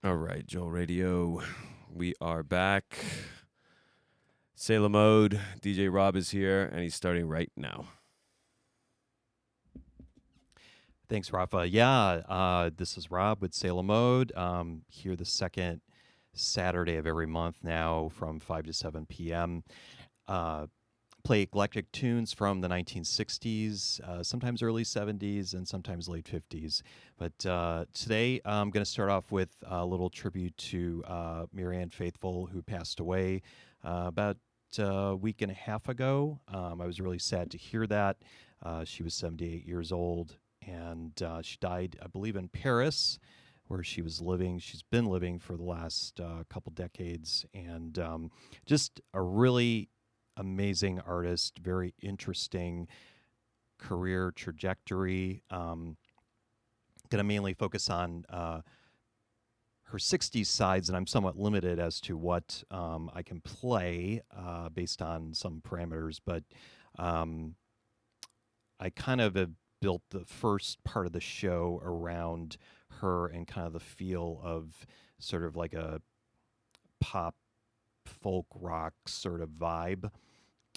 All right, Jolt Radio. We are back. Sailor Mode. DJ Rob is here, and he's starting right now. Thanks, Rafa. This is Rob with Sailor Mode. Here the second Saturday of every month now from 5 to 7 p.m. Play eclectic tunes from the 1960s, sometimes early 70s, and sometimes late 50s. But today I'm going to start off with a little tribute to Marianne Faithfull, who passed away about a week and a half ago. I was really sad to hear that. She was 78 years old, and she died, I believe, in Paris, where she was living. She's been living for the last couple decades, and just a really amazing artist, very interesting career trajectory. Going to mainly focus on her 60s sides, and I'm somewhat limited as to what I can play based on some parameters, but I kind of have built the first part of the show around her and kind of the feel of sort of like a pop folk rock sort of vibe,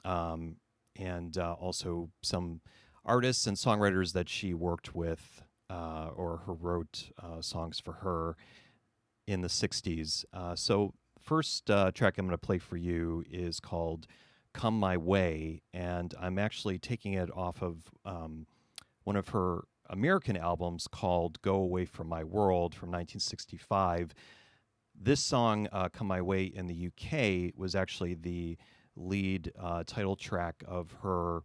and also some artists and songwriters that she worked with or who wrote songs for her in the 60s. So first track I'm going to play for you is called Come My Way, and I'm actually taking it off of one of her American albums called Go Away From My World from 1965. This song, Come My Way, in the UK was actually the lead title track of her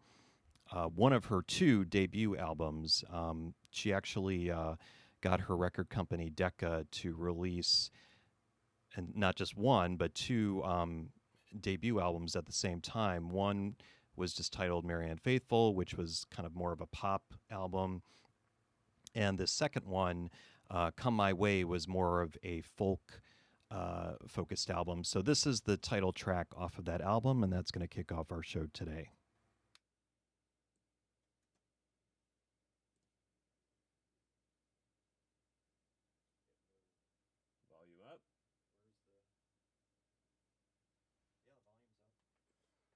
one of her two debut albums. She actually got her record company Decca to release, and not just one, but two debut albums at the same time. One was just titled Marianne Faithfull, which was kind of more of a pop album. And the second one, Come My Way, was more of a folk focused album. So this is the title track off of that album, and that's going to kick off our show today. Volume up.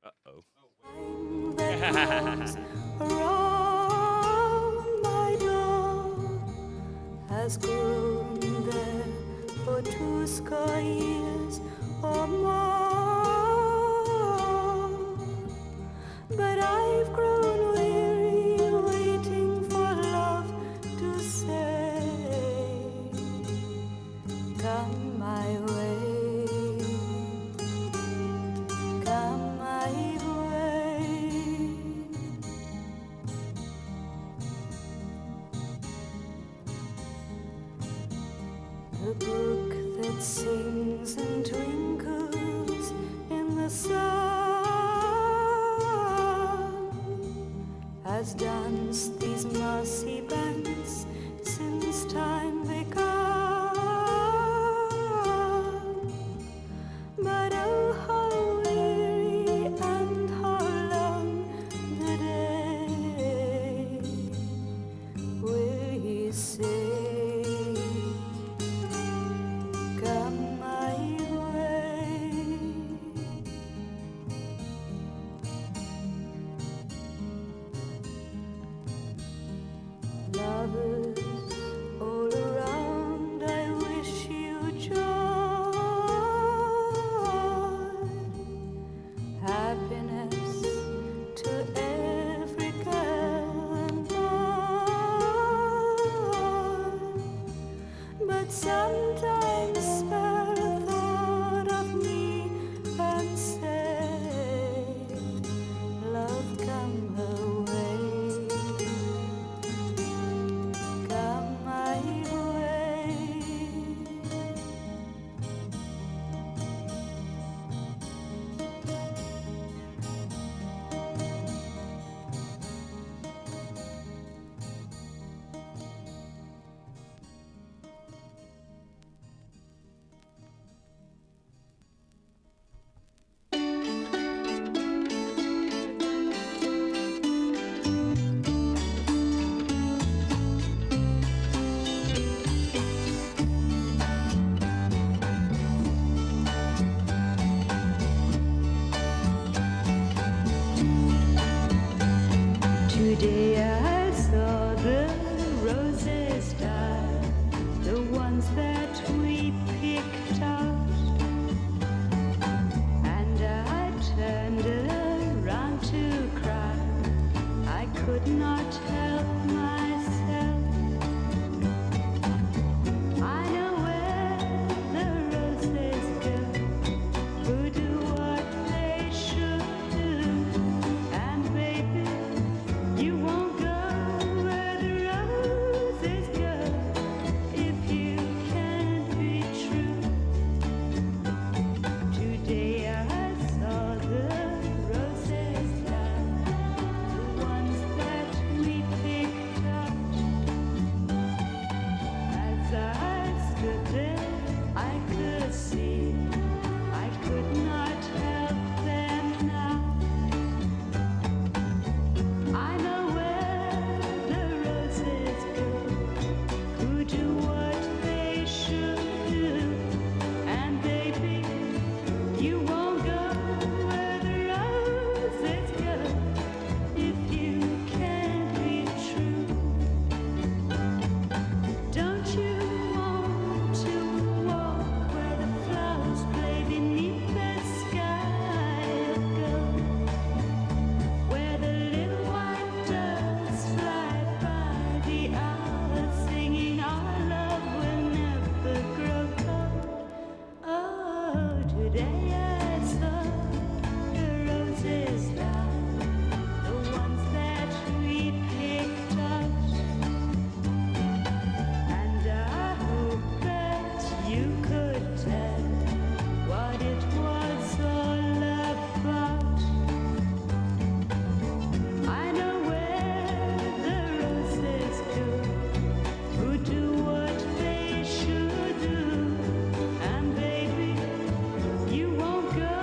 Uh-oh. Around my door has grown there for 20 years or more, but I've grown weary waiting for love to say, come my way, come my way. The brook that sings and twinkles in the sun has danced these mossy banks since time begun. But oh, how weary and how long the day will he say, come my way. Lovers all around, I wish you joy, happiness to every girl and boy. But sometimes spare a thought of me and say, love, come away, come my way. Today I saw the roses die, the ones that we picked out, and I turned around to cry. I could not help myself. I know where the roses go, who do what they should do, and baby, you won't go where the roses go if you can't be true. Today I saw the roses die, the ones that we picked out. As I stood there, I could see I could not help them now. I know where the roses go, who do what they should do, and baby, you won't go where the roses go if you can't be true. Don't you want to walk where the flowers play beneath the sky of gold, where the little white doves fly by the hour singing our love will never grow cold? Oh, today I saw the roses die, the ones that we picked out, and I hope that you could tell what it was all about. I know where the roses go, who do what they should do, and baby, you won't go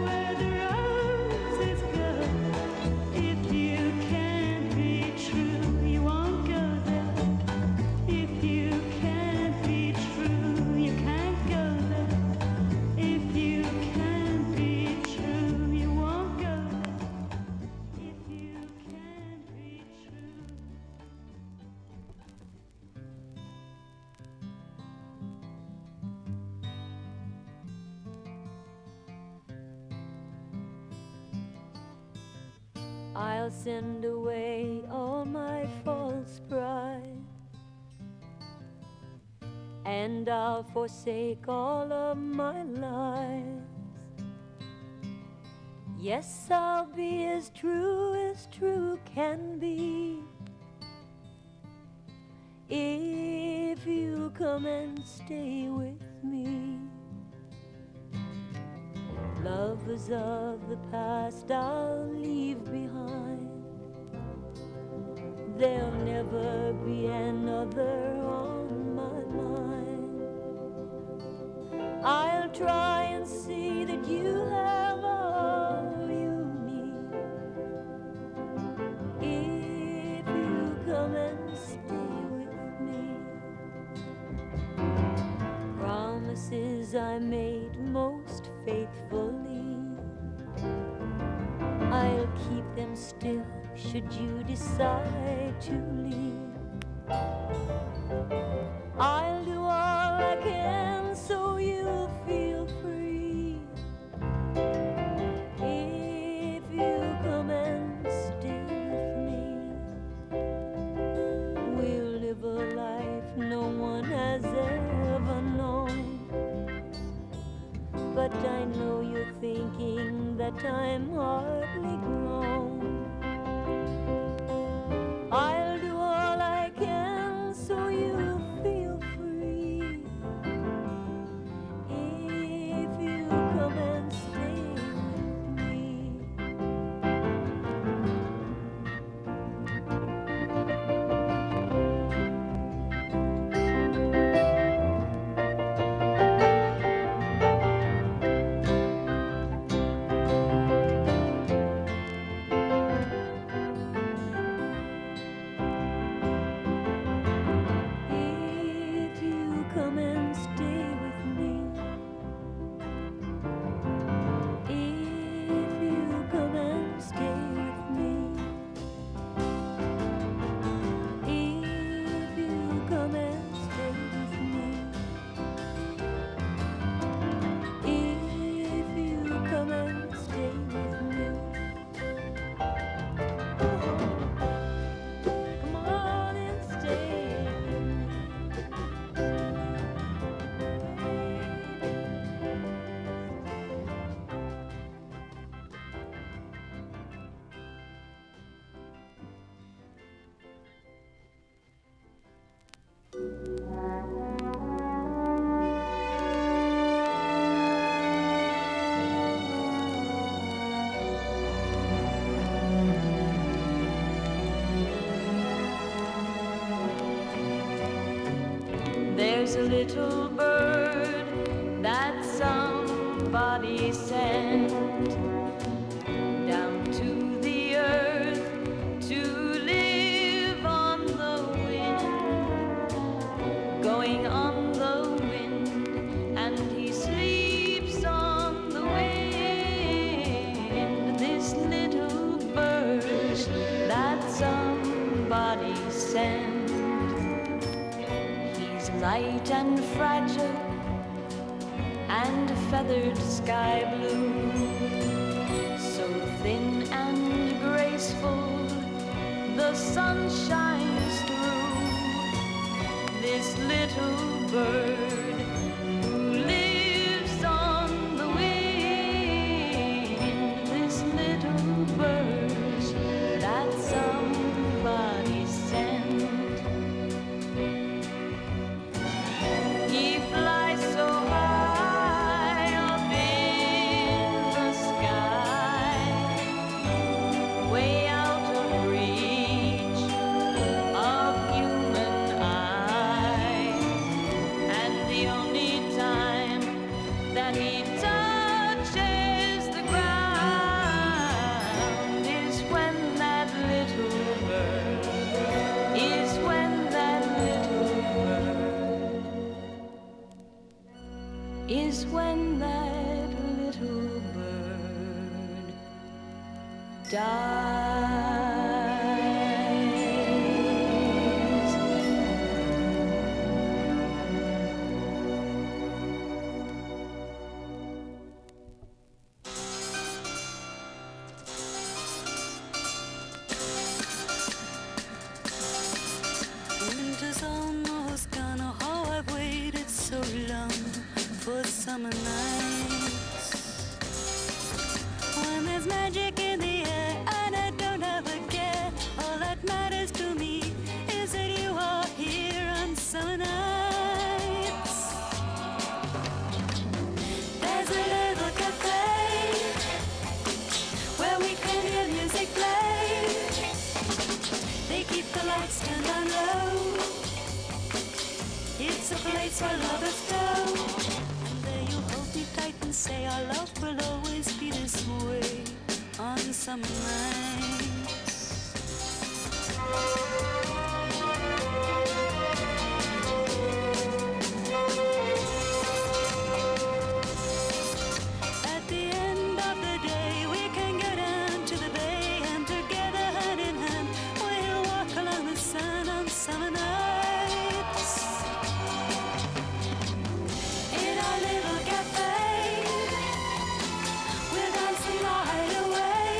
where the roses go if you can't be true. You won't go there if you can't be true. You can't go there if you can't be true. You won't go there if you can't be true. I'll send away all my false pride, and I'll forsake all of my lies. Yes, I'll be as true can be, if you come and stay with me. Lovers of the past I'll leave behind. There'll never be another on my mind. I'll try and see that you have all you need, if you come and stay with me. Promises I made most faithfully, I'll keep them still should you decide to leave. I'll do all I can so you'll feel free, if you come and stay with me. We'll live a life no one has ever known, but I know you're thinking that I'm hardly grown. I'll do all I can so you feel free, if you come and stay with me. little bird that somebody sent down to the earth to live on the wind, going on the wind, and he sleeps on the wind. This little bird that somebody sent, he's light and fragile and feathered sky blue, so thin and graceful the sun shines through. This little bird who lives on the wind, this little bird that somebody sent. He flies so high up in the sky, way out of reach of human eye. And the only time that he touches the ground is when that little bird, is when that little bird, is when that little bird dies. Winter's almost gone, oh how I've waited so long for summer nights, when there's magic in the air and I don't have a care. All that matters to me is that you are here on summer nights. There's a little cafe where we can hear music play. They keep the lights turned on low. It's a place where lovers go. And there you hold me tight and say our love will always be this way on summer nights. At the end of the day, we can go down to the bay, and together hand in hand, we'll walk along the sun on summer nights. In our little cafe, we'll dance the night away.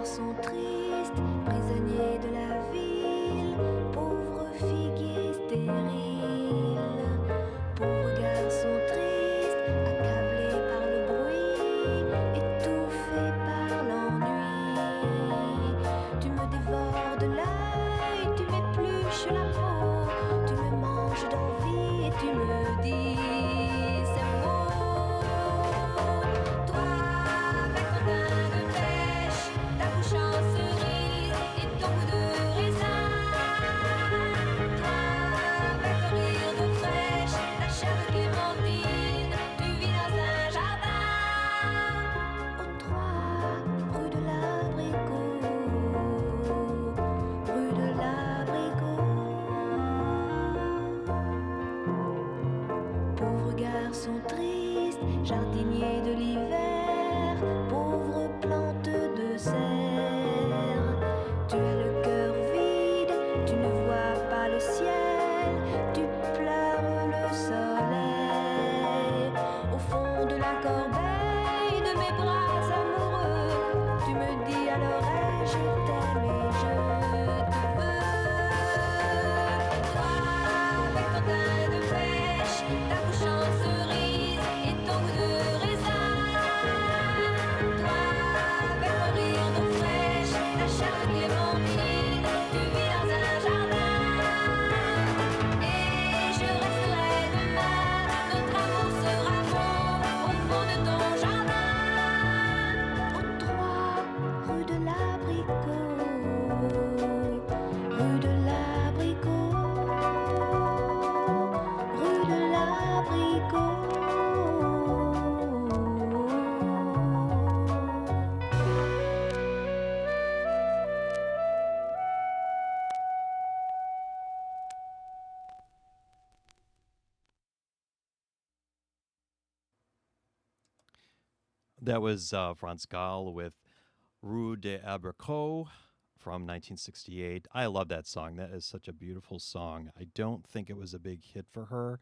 garçon triste, prisonnier de la ville, pauvre figuier stérile. Pauvre garçon triste, accablé par le bruit, étouffé par l'ennui. Tu me dévores de l'œil, tu m'épluches la peau, tu me manges d'envie et tu me dis ces mots. Toi, avec ton teint de pêche, ta bouche en cerise et ton goût de raisin. Toi, avec ton rire de fraîche, ta chair de clémentine, tu vis dans un jardin. Au 3 rue de l'Abricot, rue de l'Abricot. Pauvre garçon triste, jardinier de l'hiver, pauvre plante de serre. Tu as le cœur vide, tu ne vois pas le ciel, tu pleures le soleil. Au fond de la corbeille de mes bras amoureux, tu me dis à l'oreille je t'aime et je te veux. Toi, avec ton teint de pêche, ta bouche en cerise et ton goût de raisin. Toi, avec ton rire de fraîche, ta chair de clémentine, tu vis dans un jardin. Et je resterai demain, notre amour sera bon au fond de ton jardin. Au 3 rue de l'Abricot, rue de l'Abricot, rue de l'Abricot. That was Franz Gall with Rue de Abricot from 1968. I love that song. That is such a beautiful song. I don't think it was a big hit for her.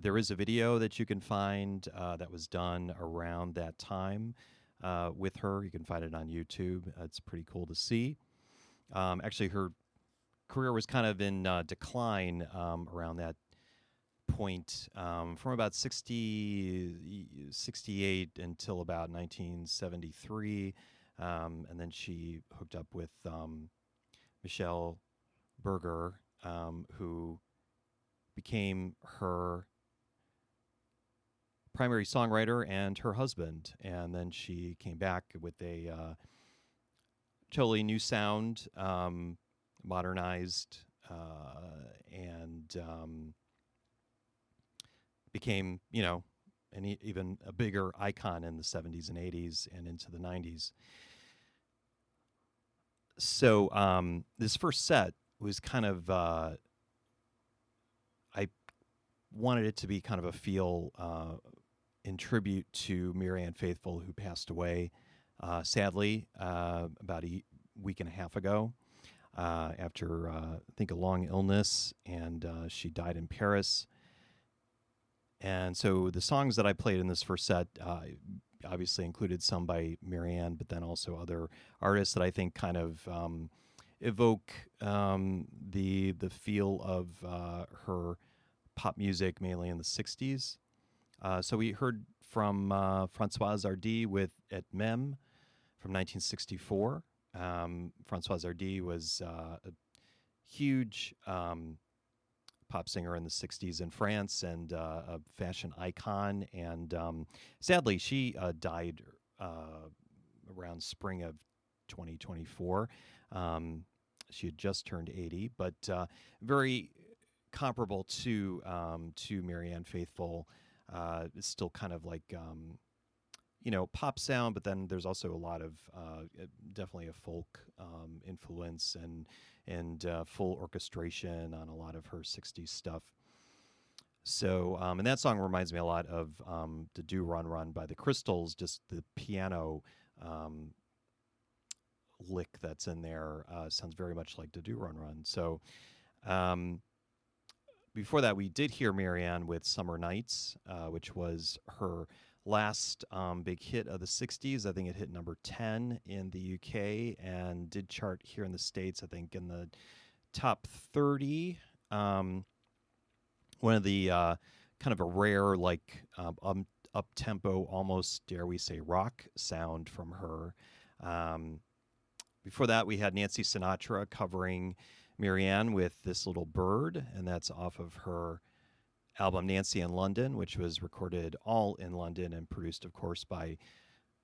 There is a video that you can find that was done around that time with her. You can find it on YouTube. It's pretty cool to see. Actually, her career was kind of in decline around that point from about 68 until about 1973. And then she hooked up with Michelle Berger, who became her primary songwriter and her husband. And then she came back with a totally new sound, modernized, and became, you know, even a bigger icon in the 70s and 80s and into the 90s. So this first set was kind of, I wanted it to be kind of a feel in tribute to Marianne Faithfull, who passed away, sadly, about a week and a half ago after, I think, a long illness, and she died in Paris. And so the songs that I played in this first set obviously included some by Marianne, but then also other artists that I think kind of evoke the feel of her pop music, mainly in the 60s. So we heard from Françoise Hardy with Et Même from 1964. Françoise Hardy was a huge pop singer in the 60s in France and a fashion icon. And sadly, she died around spring of 2024. She had just turned 80, but very comparable to Marianne Faithfull. It's still kind of like, you know, pop sound, but then there's also a lot of definitely a folk influence and full orchestration on a lot of her 60s stuff. So, and that song reminds me a lot of the Do Run Run by the Crystals, just the piano lick that's in there sounds very much like the Do Run Run. So, before that, we did hear Marianne with Summer Nights, which was her last big hit of the 60s. I think it hit number 10 in the UK and did chart here in the States, I think, in the top 30. One of the kind of a rare, like, up-tempo, almost, dare we say, rock sound from her. Before that, we had Nancy Sinatra covering Marianne with This Little Bird, and that's off of her album Nancy in London, which was recorded all in London and produced, of course, by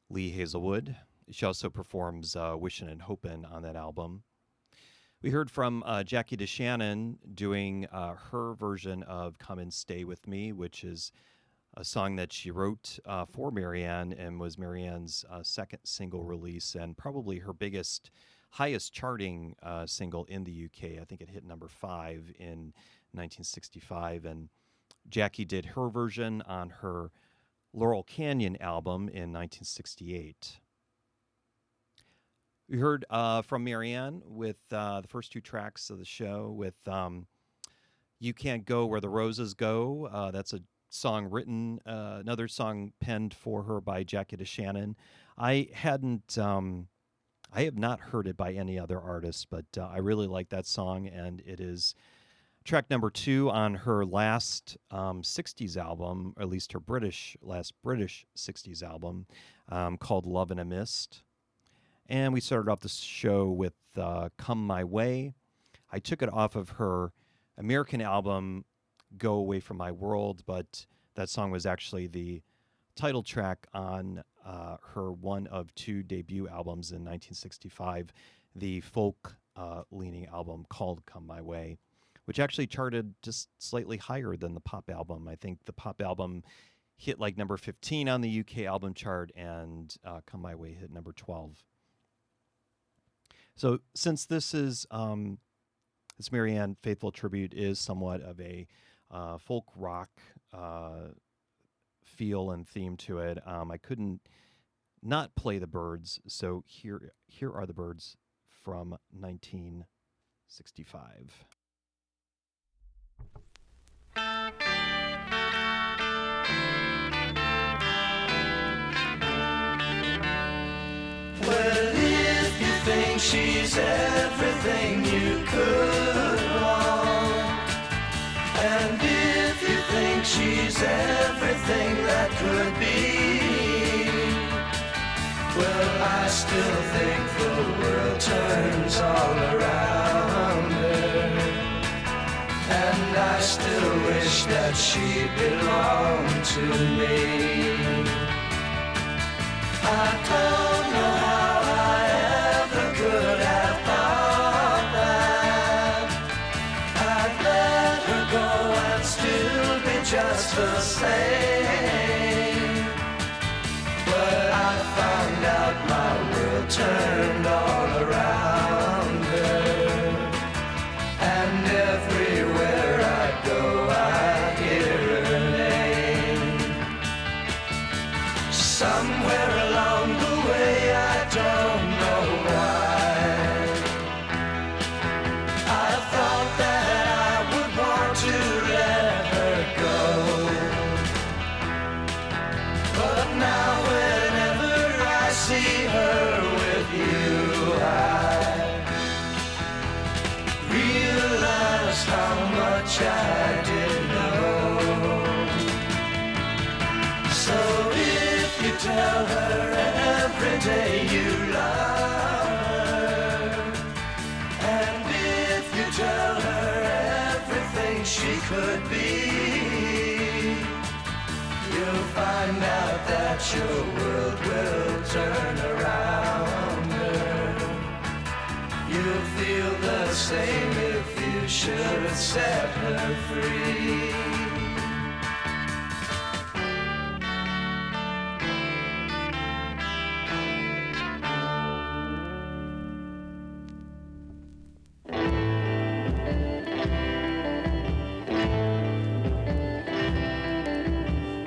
Lee Hazelwood. She also performs Wishin' and Hopin' on that album. We heard from Jackie DeShannon doing her version of Come and Stay With Me, which is a song that she wrote for Marianne and was Marianne's second single release and probably her highest charting single in the UK. I think it hit number 5 in 1965, and Jackie did her version on her Laurel Canyon album in 1968. We heard from Marianne with the first 2 tracks of the show with You Can't Go Where the Roses Go. That's a song written, another song penned for her by Jackie DeShannon. I have not heard it by any other artist, but I really like that song, and it is track number 2 on her last 60s album, or at least her last British 60s album, called Love in a Mist. And we started off the show with Come My Way. I took it off of her American album, Go Away From My World, but that song was actually the title track on her one of 2 debut albums in 1965, the folk-leaning album called Come My Way, which actually charted just slightly higher than the pop album. I think the pop album hit like number 15 on the UK album chart, and Come My Way hit number 12. So since this is this Marianne Faithfull tribute is somewhat of a folk rock feel and theme to it, I couldn't not play the Byrds. So here are the Byrds from 1965. Well, if you think she's everything you could want, and if you think she's everything that could be, well, I still think the world turns all around her, and I still wish that she belonged to me. I don't know how I ever could have thought that I'd let her go and still be just the same. But I found out my world turned all around her, and everywhere I go I hear her name. Somewhere along the way, I don't know why, I thought that I would want to let her go. But now whenever I see her with you, I realize how much I didn't know. So if you tell her every day you love her, and if you tell her everything she could be, you'll find out that your world will turn around her. You'll feel the same if you should set her free.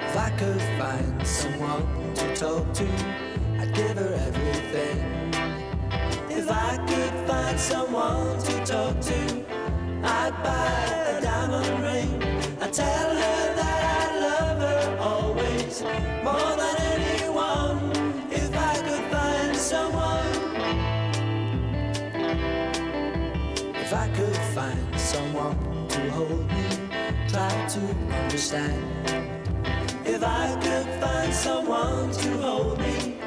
If I could find someone to talk to, I'd give her everything. If I could find someone to talk to, I'd buy a diamond ring. I'd tell her that I love her always, more than hold me, try to understand. If I could find someone to hold me,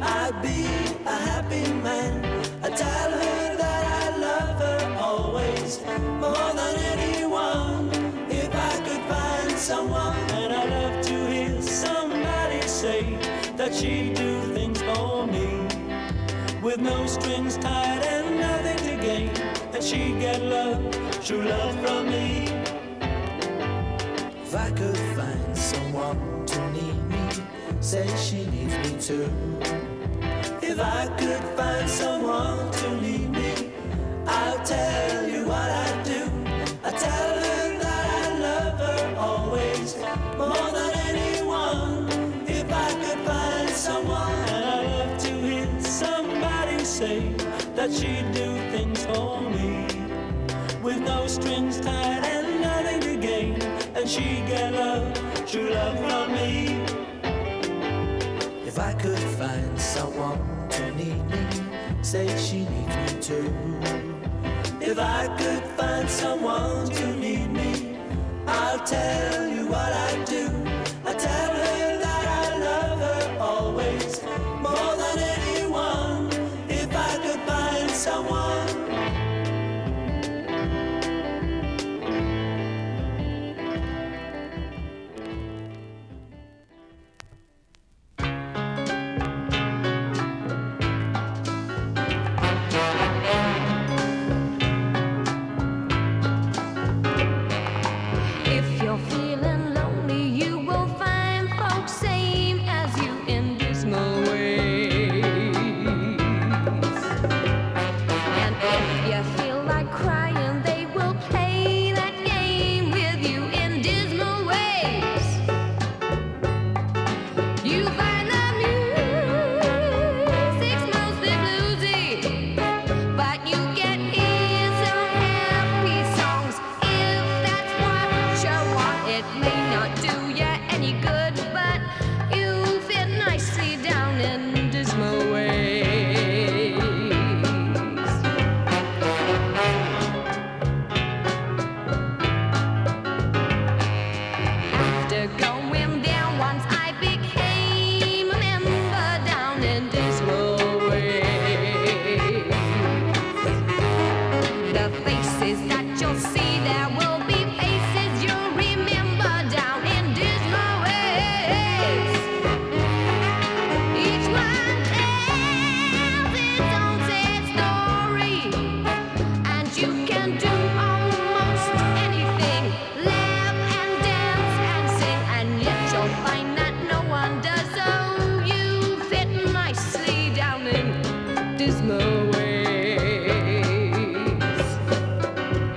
I'd be a happy man. I'd tell her that I love her always, more than anyone. If I could find someone, and I love to hear somebody say that she'd do things for me, with no strings tied and nothing to gain, and she'd get love, true love from me. If I could find someone to need me, say she needs me too. If I could find someone to need me, I'll tell you what I do. I tell her that I love her always, more than anyone. If I could find someone, and I love to hear somebody say that she'd do things for me, with no strings tied and nothing to gain, and she'd get love, true love from me. If I could find someone to need me, say she needs me too. If I could find someone to need me, I'll tell you what I do. I tell her that I love her always, more than anyone. If I could find someone. If you're feeling lonely, you will find folks same as you in dismal ways. And if you feel like crying, they will play that game with you in dismal ways. You find the music's mostly bluesy, but you get here some happy songs if that's what you want. It may not do you any good, but you fit nicely down in dismal ways. After going down once, I became a member down in dismal ways. The faces that you'll see there will be faces you'll remember down in dismal ways. Each one tells its own sad story, and you can do almost anything, laugh and dance and sing, and yet you'll find that no one does. So you fit nicely down in dismal ways.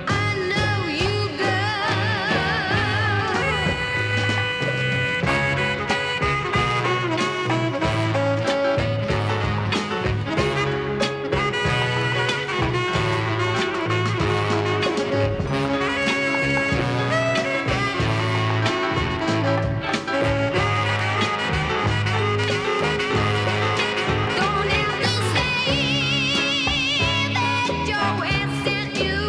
I know you, don't have to say that Joe has sent you,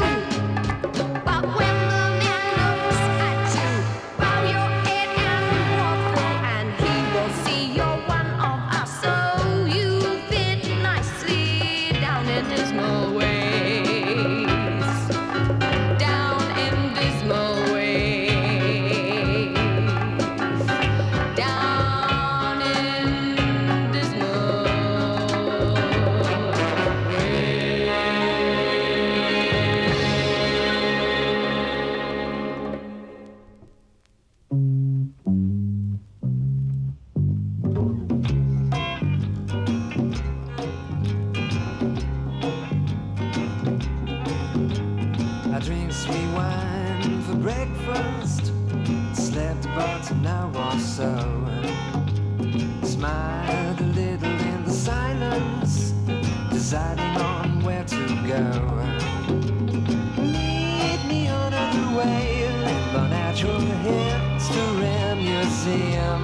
but when the man looks at you, bow your head and walk through, and he will see you're one of us. So you fit nicely down in dismal ways, down in dismal ways, down in dismal I drink sweet wine for breakfast, slept about an hour or so, smiled a little in the silence, deciding on where to go. Meet me on the way, the Natural History Museum.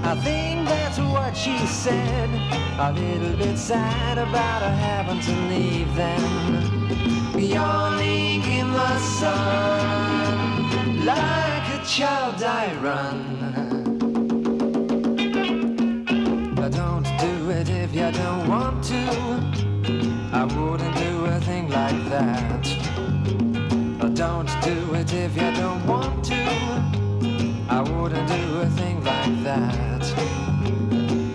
I think that's what she said, a little bit sad about her having to leave them. Yawning in the sun. die run. Don't do it if you don't want to. I wouldn't do a thing like that. Don't do it if you don't want to. I wouldn't do a thing like that.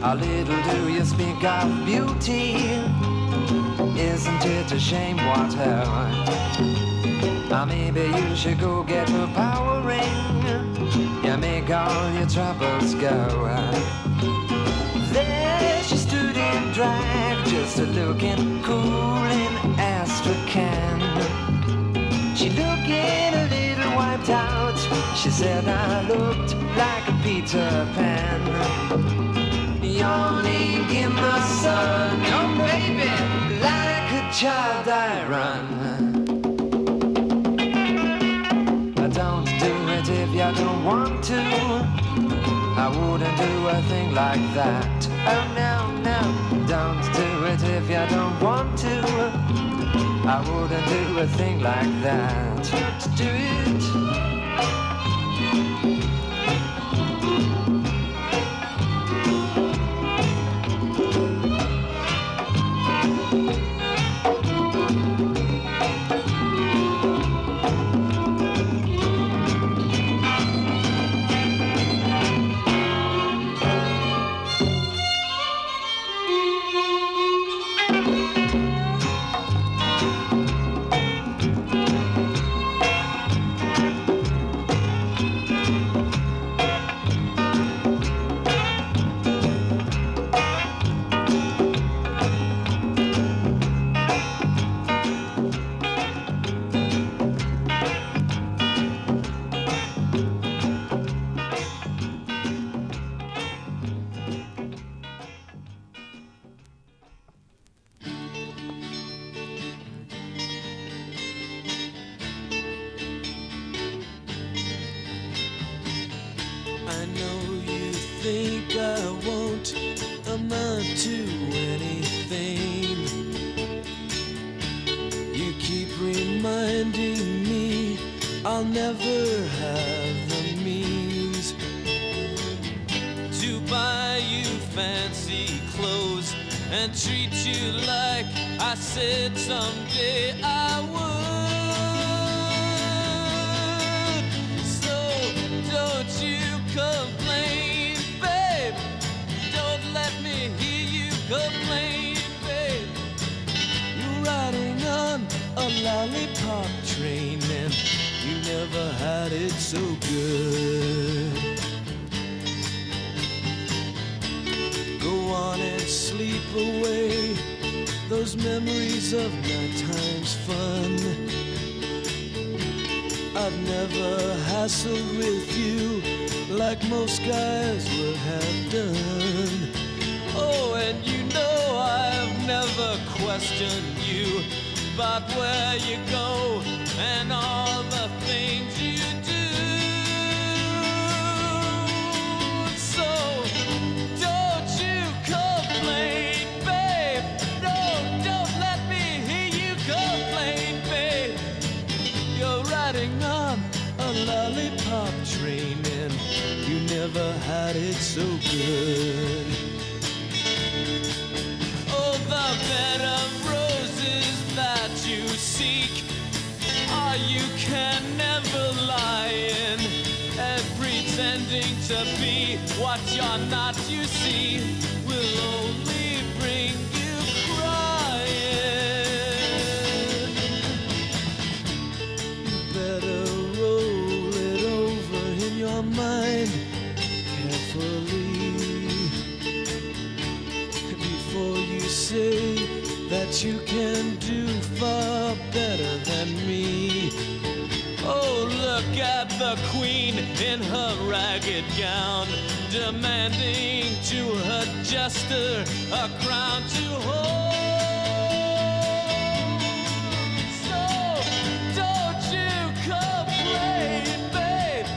A little do you speak of beauty. Isn't it a shame what hell? Maybe you should go get a power ring. You make all your troubles go. There she stood in drag, just a looking cool in Astrakhan. She looking a little wiped out. She said I looked like a Peter Pan, yawning in the sun. Oh baby, like a child I run. Don't do it if you don't want to. I wouldn't do a thing like that. Oh no, no, don't do it if you don't want to. I wouldn't do a thing like that. Don't do it. I know you think I won't amount to anything. You keep reminding me I'll never have the means to buy you fancy clothes and treat you like I said someday I would. So don't you complain, babe. Don't let me hear you complain, babe. You're riding on a lollipop train and you never had it so good. Go on and sleep away those memories of nighttime's fun. I've never hassled with you like most guys would have done. Oh, and you know I've never questioned you about where you go and all the things you do. So don't you complain, babe. No, don't let me hear you complain, babe. You're riding on a lollipop train and you never had it so good. Oh, the bed of roses that you seek, oh, you can never lie in, and pretending to be what you're not, you see, will only bring you crying. You better roll it over in your mind carefully before you say that you can do far better than me. Oh, look at the queen in her ragged gown, demanding to her jester a crown to hold. So don't you complain, babe.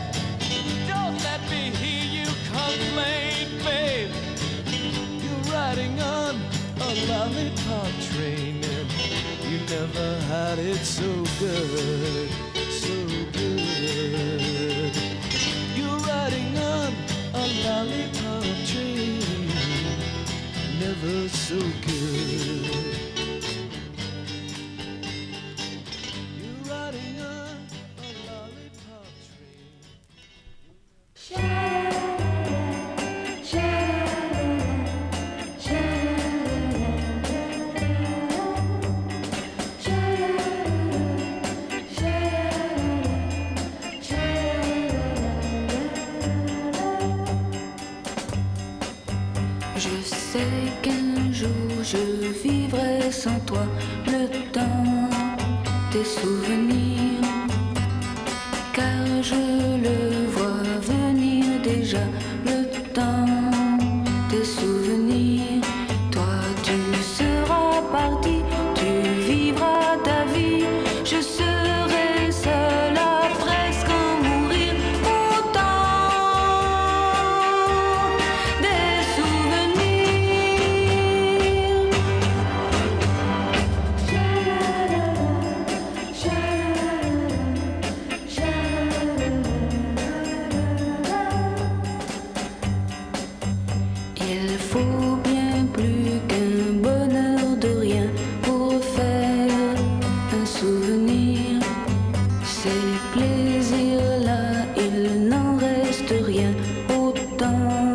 Don't let me hear you complain, babe. You're riding on a lollipop train and you never had it so good, so good. You're riding sais qu'un jour je vivrai sans toi le temps des souvenirs, car je le vois venir déjà le temps des souvenirs. Toi tu seras parti, tu vivras ta vie, je serai seule à presque en mourir. Autant des souvenirs. Il faut bien plus qu'un bonheur de rien pour faire un souvenir. Ces plaisirs-là, il n'en reste rien, autant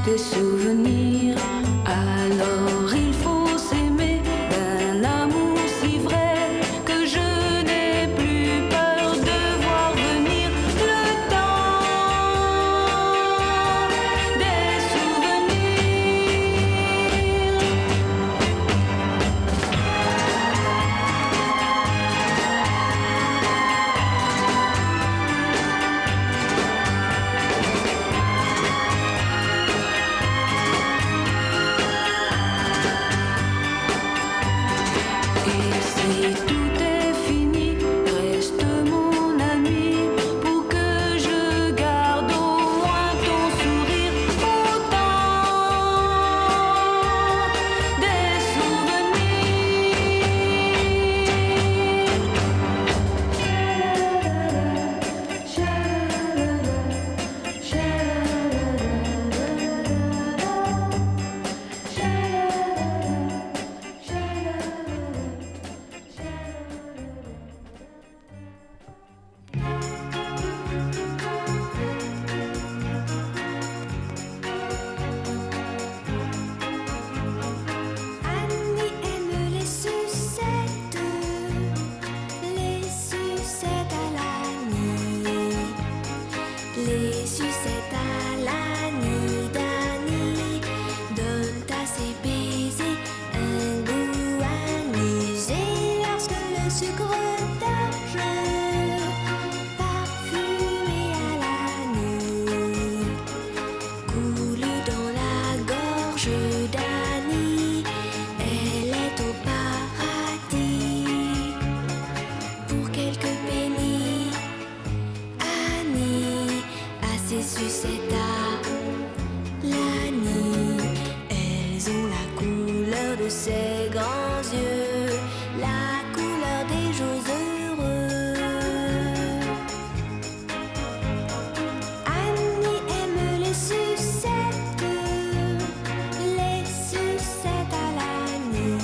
des souvenirs. Alors il faut s'aimer d'un amour si vrai que je n'ai plus peur de voir venir le temps des souvenirs. Et si tout est fini, reste mon ami pour que je garde au moins ton sourire. Autant des Annie aime les sucettes à l'Annie, les sucettes à l'Annie d'Annie donnent à ses baisers un goût anisé. Lorsque le sucre d'orge parfumé à l'Annie coule dans la gorge d'Annie, elle est au paradis. Pour quelques pennies, Annie a ses sucettes à l'Annie. Elles ont la couleur de ses grands yeux, la couleur des jours heureux. Annie aime les sucettes à l'Annie,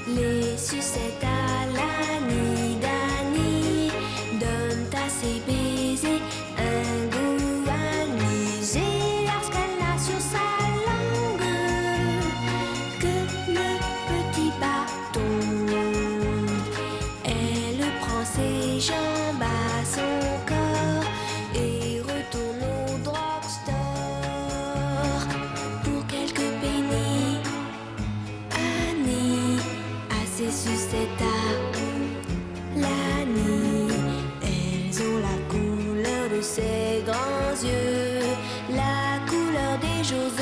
les sucettes à l'Annie d'Annie donnent à ses baisers un goût anisé. Lorsqu'elle a sur sa langue que le petit bâton, elle prend ses jambes à son corps et retourne au drugstore. Pour quelques pennies, Annie a ses sucettes à l'Annie. Elles ont la couleur de ses grands yeux, la couleur des jours heureux.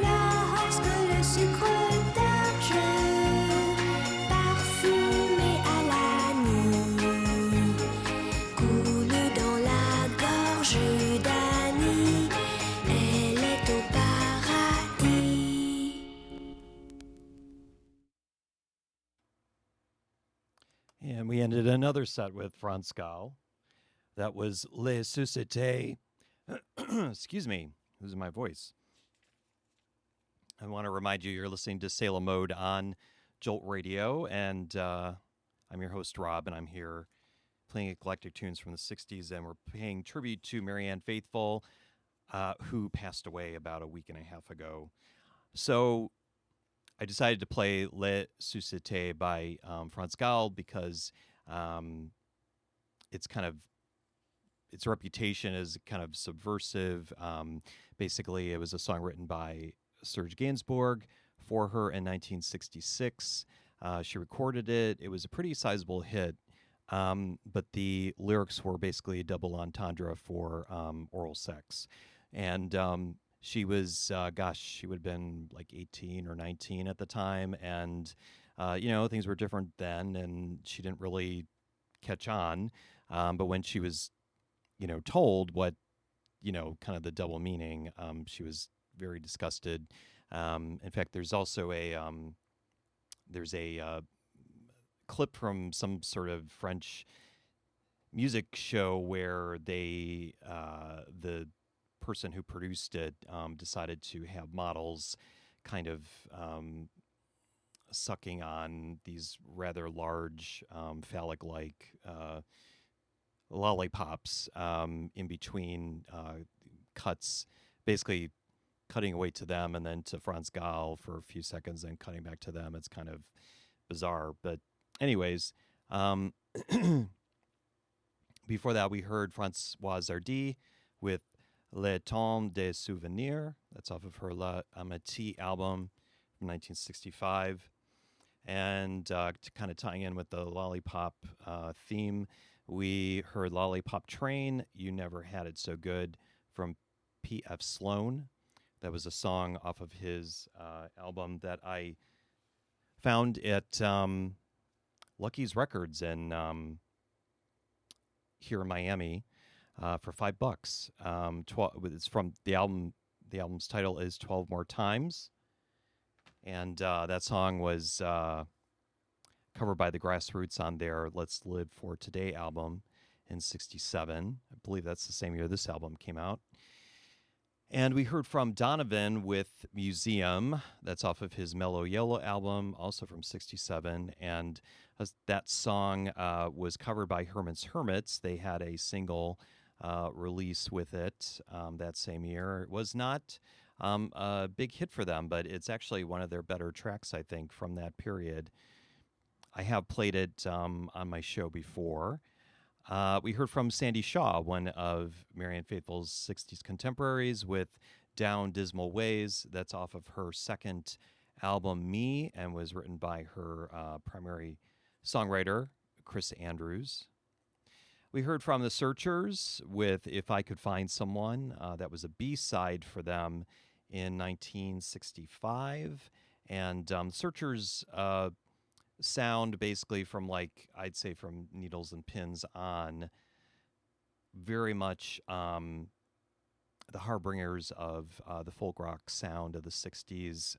Lorsque le sucre d'orge parfumé à l'Annie coule dans la gorge d'Annie, elle est au paradis. And we ended another set with Francophone. That was Les Sociétés. Excuse me, losing my voice. I want to remind you, you're listening to Salem Mode on Jolt Radio, and I'm your host, Rob, and I'm here playing eclectic tunes from the 60s, and we're paying tribute to Marianne Faithfull, who passed away about a week and a half ago. So I decided to play Le Société by Franz Gall because it's kind of its reputation is kind of subversive. Basically, it was a song written by Serge Gainsbourg for her in 1966. She recorded it. It was a pretty sizable hit, but the lyrics were basically a double entendre for oral sex. And she was, she would have been like 18 or 19 at the time. And, things were different then, and she didn't really catch on. But when she was, told what, kind of the double meaning, she was very disgusted. In fact, there's also a clip from some sort of French music show where the person who produced it decided to have models kind of sucking on these rather large phallic-like lollipops in between cuts, basically cutting away to them and then to Franz Gall for a few seconds and cutting back to them. It's kind of bizarre. But anyways, before that, we heard Françoise Hardy with Le Temps des Souvenirs. That's off of her La Amitié album from 1965. And to kind of tying in with the lollipop theme, we heard Lollipop Train, You Never Had It So Good from P.F. Sloan. That was a song off of his album that I found at Lucky's Records in here in Miami for $5. It's from the album. The album's title is 12 More Times, and that song was covered by the Grassroots on their Let's Live for Today album in '67. I believe that's the same year this album came out. And we heard from Donovan with Museum. That's off of his Mellow Yellow album, also from '67. And that song was covered by Herman's Hermits. They had a single release with it that same year. It was not a big hit for them, but it's actually one of their better tracks, I think, from that period. I have played it on my show before. We heard from Sandie Shaw, one of Marianne Faithfull's 60s contemporaries, with Down Dismal Ways. That's off of her second album, Me, and was written by her primary songwriter, Chris Andrews. We heard from The Searchers with If I Could Find Someone. That was a B-side for them in 1965. And The Searchers sound basically from, like, I'd say from Needles and Pins on, very much the harbingers of the folk rock sound of the 60s.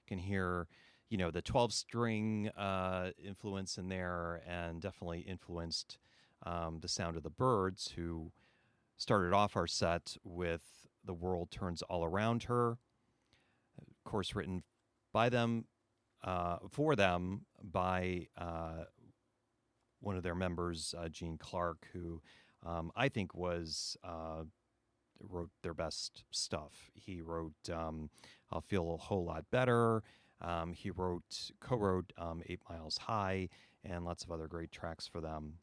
Can hear, the 12-string influence in there, and definitely influenced the sound of the Byrds, who started off our set with The World Turns All Around Her. Of course, written by them, for them by one of their members, Gene Clark, who I think wrote their best stuff. He wrote I'll Feel a Whole Lot Better. He co-wrote 8 Miles High, and lots of other great tracks for them.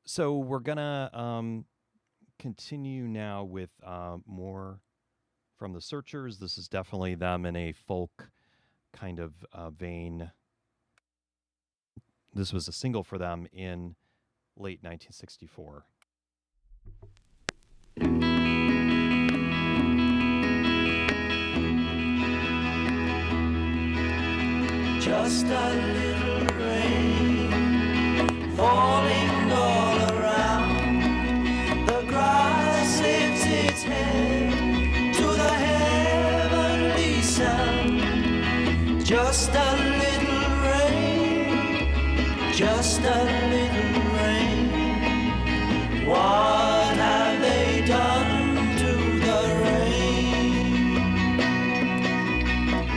So we're going to continue now with more from The Searchers. This is definitely them in a folk kind of vein. This was a single for them in late 1964. Just a little rain falling all around. The grass lifts its head to the heavenly sound. Just a little rain, just a little rain. What have they done to the rain?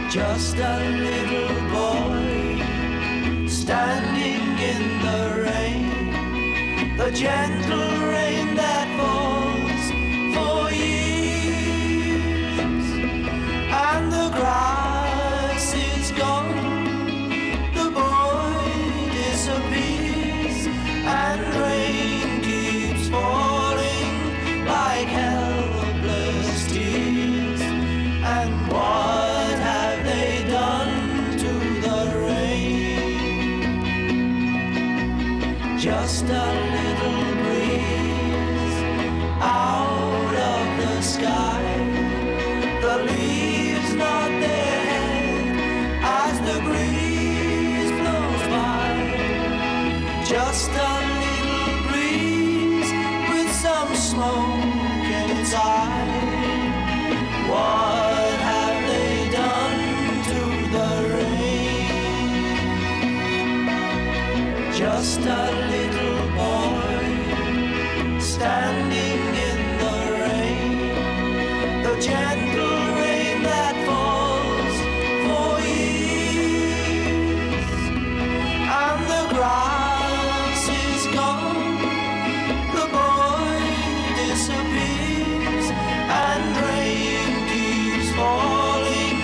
Just a little boy standing in the rain. the gentle rain that falls for years, and the grass is gone, the boy disappears, and rain keeps falling like helpless tears. And what have they done to the rain? Just a little breeze out of the sky, the leaves nod their head as the breeze blows by. Just a little breeze with some smoke in its eye. What have they done to the rain? Just a little boy standing in the rain, the gentle rain that falls for years, and the grass is gone, the boy disappears, and rain keeps falling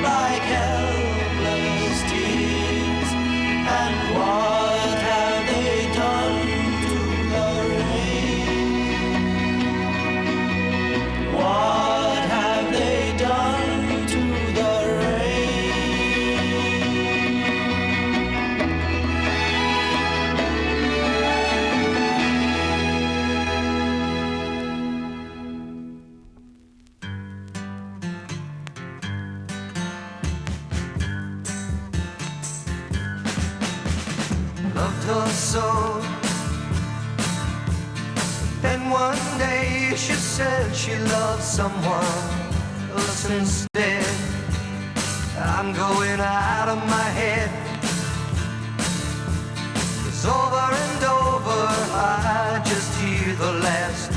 like helpless tears. And what have they done to the rain? What have they done to the rain? Loved her so. Then one day she said she loved someone else instead. I'm going out of my head. It's over and over, I just hear the last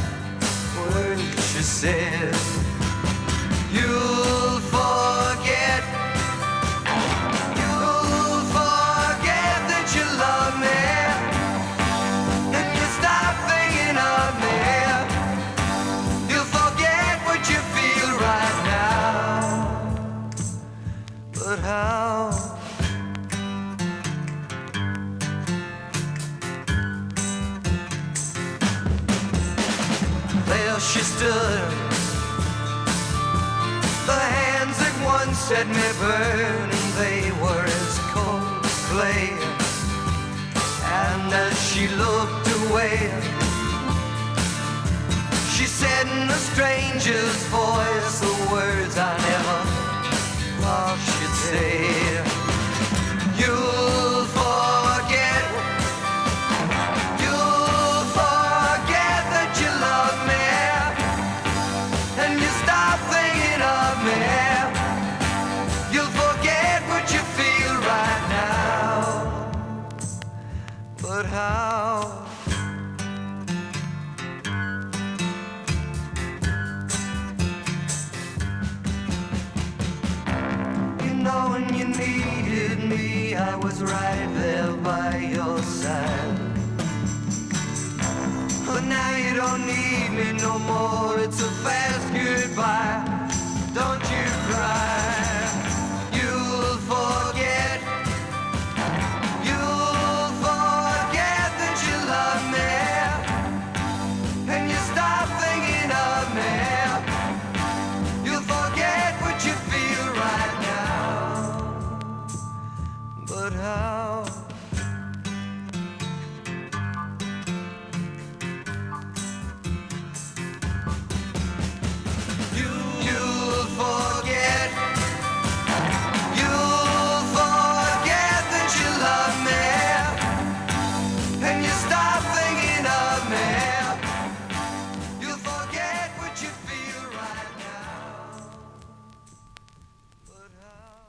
word she said. You'll forget. You'll forget that you love me, and you stop thinking of me. You'll forget what you feel right now. But how? There she stood, the hands that once set me burning, they were as cold as clay. And as she looked away, she said in a stranger's voice the words I never thought she'd say. You'll forget. You'll forget that you love me, and you stop thinking of me. You'll forget what you feel right now. But how? You know when you needed me, I was right there by your side. But now you don't need me no more, it's a fast goodbye. Don't you cry. You'll forget. You'll forget that you love me, and you stop thinking of me. You'll forget what you feel right now. But how? You'll forget. You'll forget that you love me, and you stop thinking of me. You'll forget what you feel right now. But how?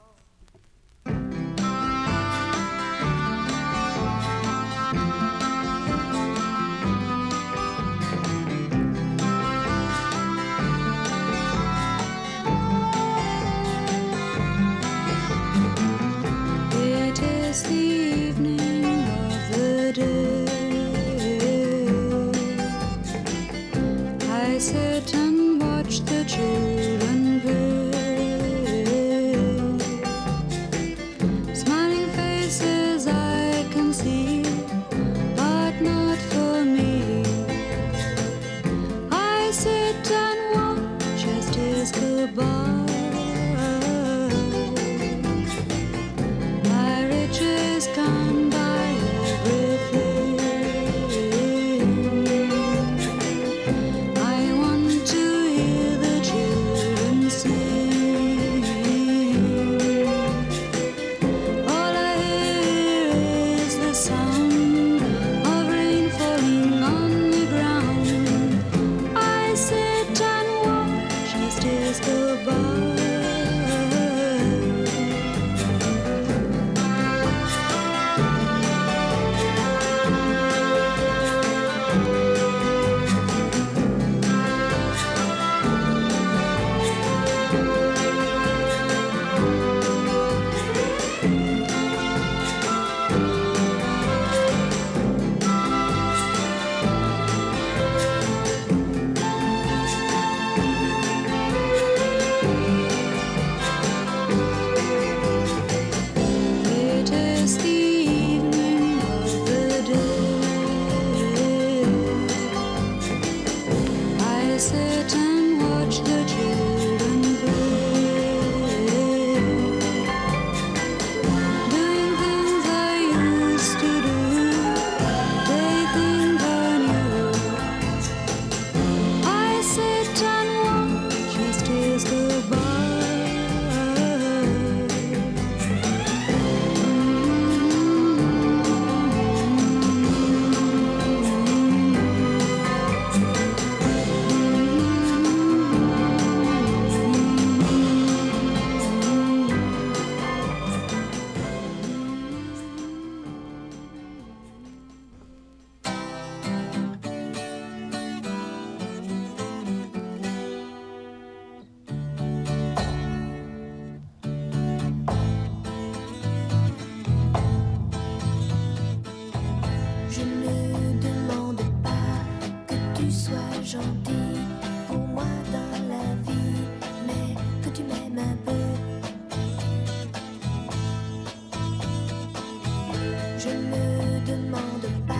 Je me demande pas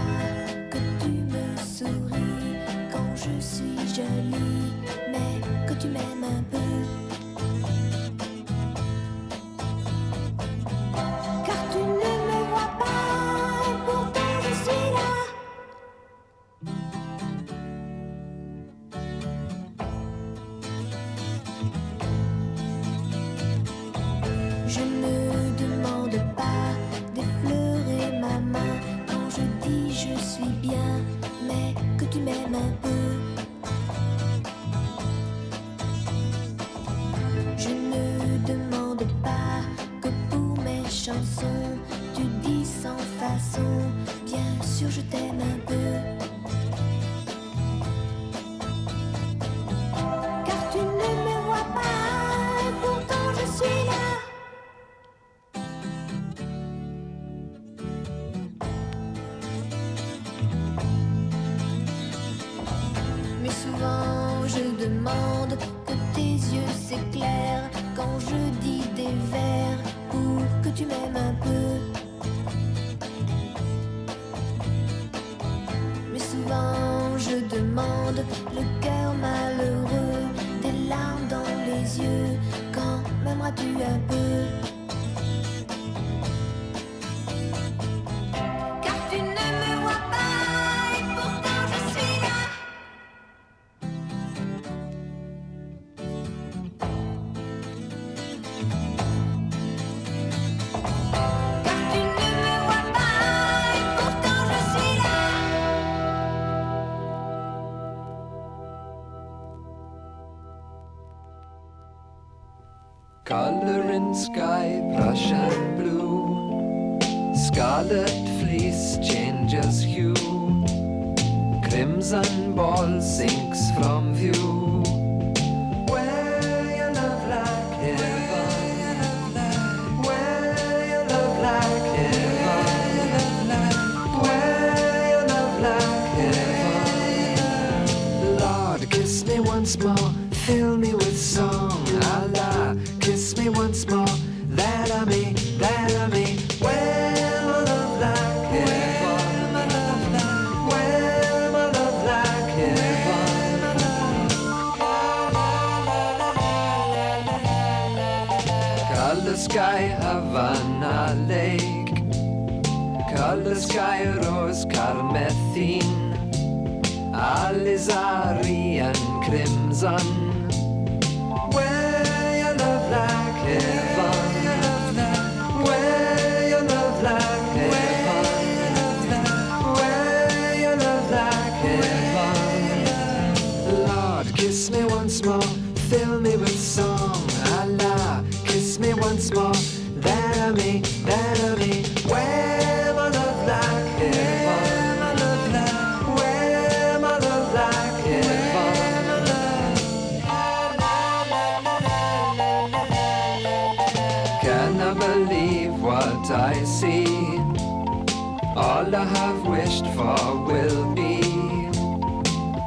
que tu me souris quand je suis jolie, mais que tu m'aimes un peu. Car tu ne me vois pas, et pourtant je suis là. Je me demande pas d'effleurer ma main quand je dis je suis bien, mais que tu m'aimes un peu. Je ne demande pas que pour mes chansons tu dis sans façon, bien sûr je t'aime un peu. Car tu ne me vois pas, et pourtant je suis là. Mais souvent je demande que tes yeux s'éclairent quand je dis des vers pour que tu m'aimes un peu. Mais souvent je demande le cœur malheureux, des larmes dans les yeux, quand m'aimeras-tu un peu? Car tu ne me vois pas, et pourtant je suis là. Car tu ne me vois pas, et pourtant je suis là. Color in sky, Prussian blue. Scarlet fleece changes hue. Crimson ball sinks from view. Where your love like heaven. Where your love like heaven. Where your love like heaven. Lord, kiss me once more, fill me with song. Allah, kiss me once more, that I may, that I may. Where my love like heaven. Where my love like heaven. Color sky, Havana lake. Color sky, rose carmethine. Alizari and crimson. Where your love like heaven. Where your love like heaven. Where your love like heaven. Lord, kiss me once more, fill me with song. Allah, kiss me once more, that I may, that I may. Where my love like heaven. Where my love like heaven. Can I believe what I see? All I have wished for will be.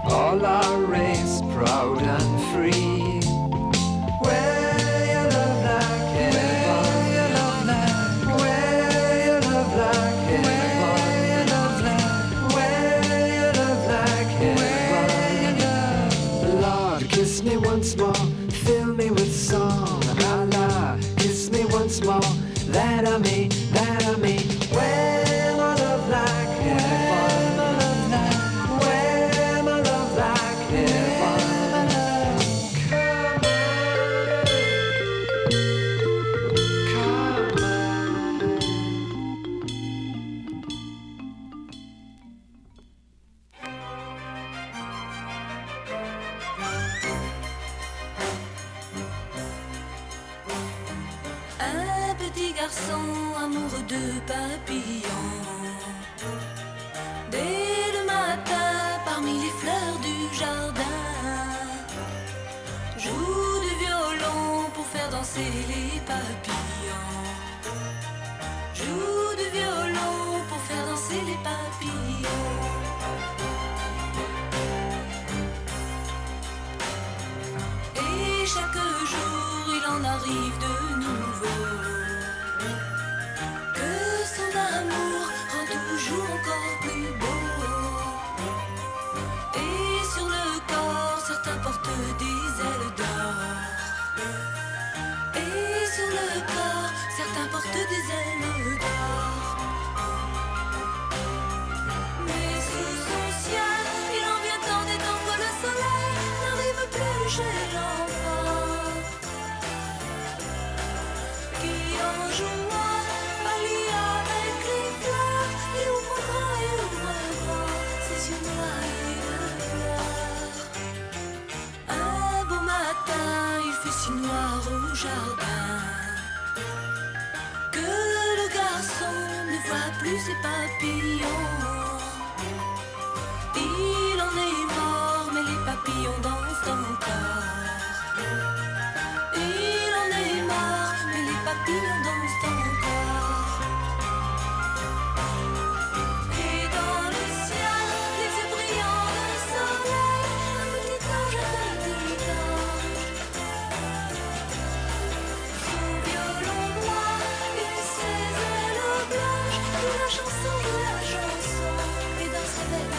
All our race proud and free. Where your love like heaven. Where your love like heaven. Where your love like heaven. Lord, kiss me once more, fill me with song. Allah, kiss me once more, that I may, that I may. Where my love like heaven. Where my love like heaven. Come on. Un petit garçon amoureux de papillons. Dès le matin, parmi les fleurs du jardin, joue du violon pour faire danser les papillons. Joue du violon pour faire danser les papillons. Et chaque jour il en arrive de nouveau, que son amour joue encore plus beau. Et sur le corps, certains portent des ailes d'or. Et sur le corps, certains portent des ailes d'or. Mais sous son ciel, il en vient tant des temps que le soleil n'arrive plus chez l'enfant, qui en jouant pallie avec les fleurs, il ouvre ses yeux noirs et de pleurs. Un beau matin, il fait si noir au jardin que le garçon ne voit plus ses papillons. Il en est mort, mais les papillons dansent encore. Il en est mort, mais les papillons dansent encore. Et dans le ciel, les yeux brillants de soleil, un petit ange, son violon noir et ses ailes blanches, joue la chanson, et dans sa belle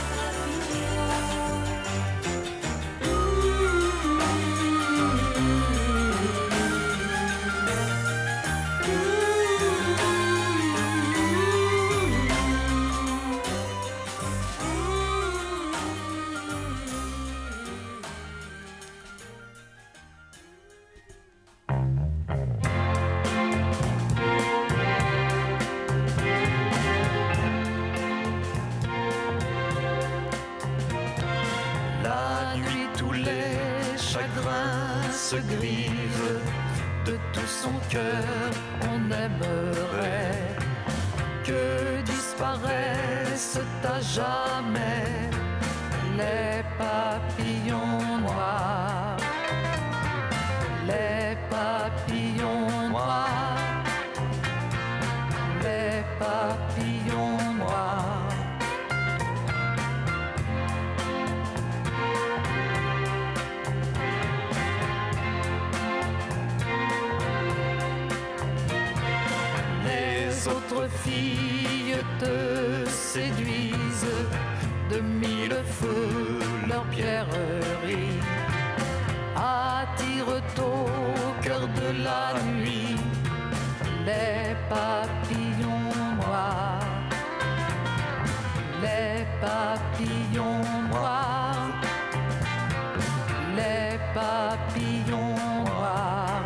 La nuit, tous les chagrins se grisent. De tout son cœur, on aimerait que disparaissent à jamais les papillons noirs. Les papillons noirs. Les papillons noirs. Les autres filles te séduisent de mille feux, leurs pierreries attirent au cœur de la nuit les papillons noirs. Les papillons noirs. Les papillons noirs.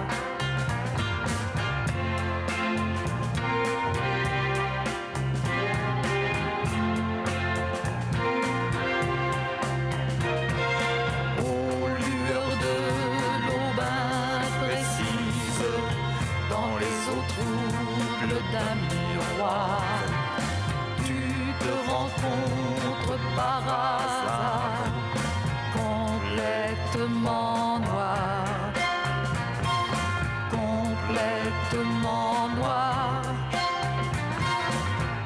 Aux lueurs de l'aube imprécise, dans les eaux troubles d'un miroir, tu te rencontres par hasard, complètement noir, complètement noir,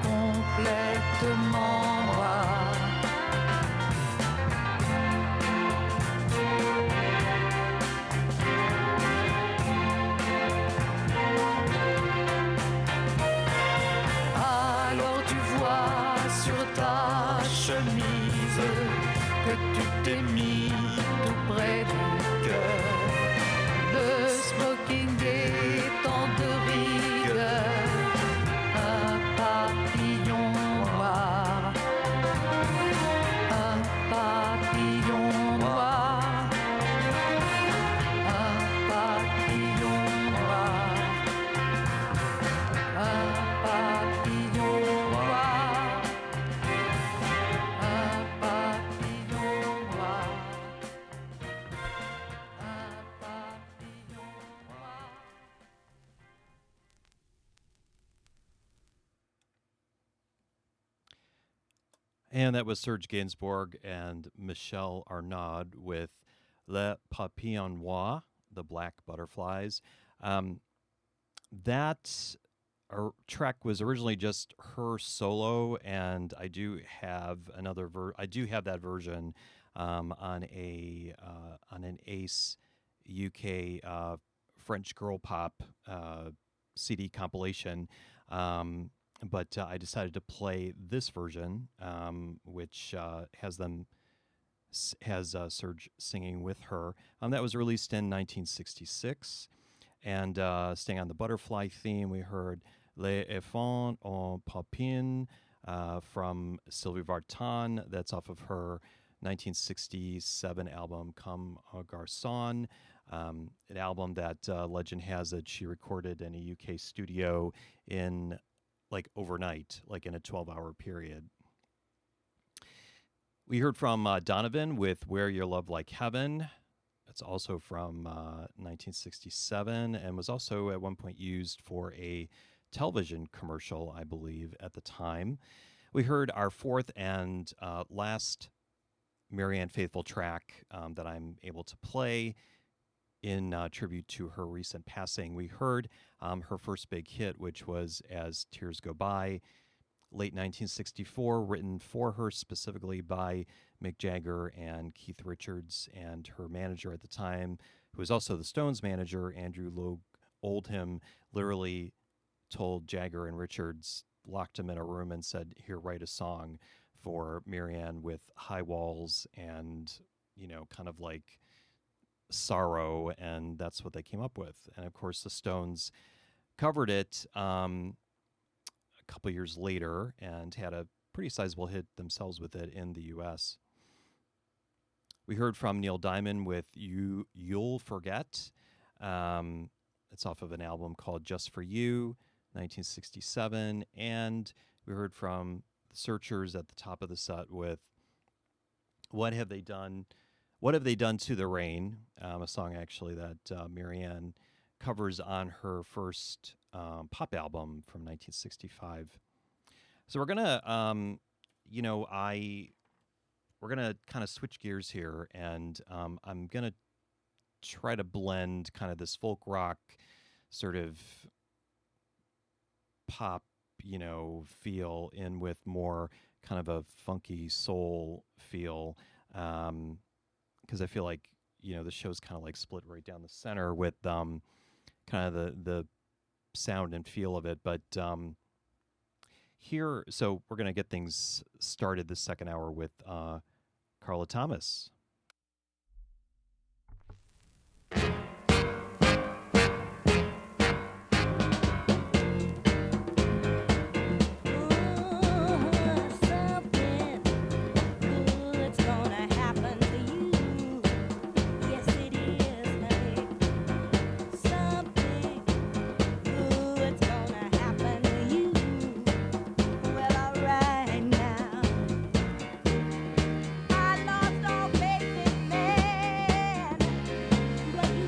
complètement noir. Alors tu vois sur ta chemise que tu t'es mis tout près du cœur, le smoking étant de rigueur, un papillon noir, un papillon noir, un papillon noir, un papillon noir, un papillon noir, un papillon noir. And that was Serge Gainsbourg and Michel Arnaud with Le Papillon Noir, the Black Butterflies. That track was originally just her solo, and I do have that version on an Ace UK French girl pop CD compilation. but I decided to play this version, which has Serge singing with her. That was released in 1966. And staying on the butterfly theme, we heard Les Enfants en Papine from Sylvie Vartan. That's off of her 1967 album Comme un Garçon, an album that legend has that she recorded in a UK studio in like overnight, like in a 12-hour period. We heard from Donovan with Wear Your Love Like Heaven. It's also from 1967 and was also at one point used for a television commercial, I believe, at the time. We heard our fourth and last Marianne Faithfull track that I'm able to play in tribute to her recent passing. We heard her first big hit, which was As Tears Go By, late 1964, written for her specifically by Mick Jagger and Keith Richards, and her manager at the time, who was also the Stones manager, Andrew Loog Oldham, literally told Jagger and Richards, locked him in a room and said, here, write a song for Marianne with high walls and, you know, kind of like sorrow, and that's what they came up with. And of course the Stones covered it a couple years later and had a pretty sizable hit themselves with it in the US. We heard from Neil Diamond with You'll Forget. It's off of an album called Just For You, 1967. And we heard from the Searchers at the top of the set with What Have They Done to the Rain, a song actually that Marianne covers on her first pop album from 1965. So we're gonna, we're gonna kind of switch gears here, and I'm gonna try to blend kind of this folk rock sort of pop, feel in with more kind of a funky soul feel. Because I feel like, the show's kind of like split right down the center with kind of the sound and feel of it. But here, so we're going to get things started this second hour with Carla Thomas. I lost all faith in man, but you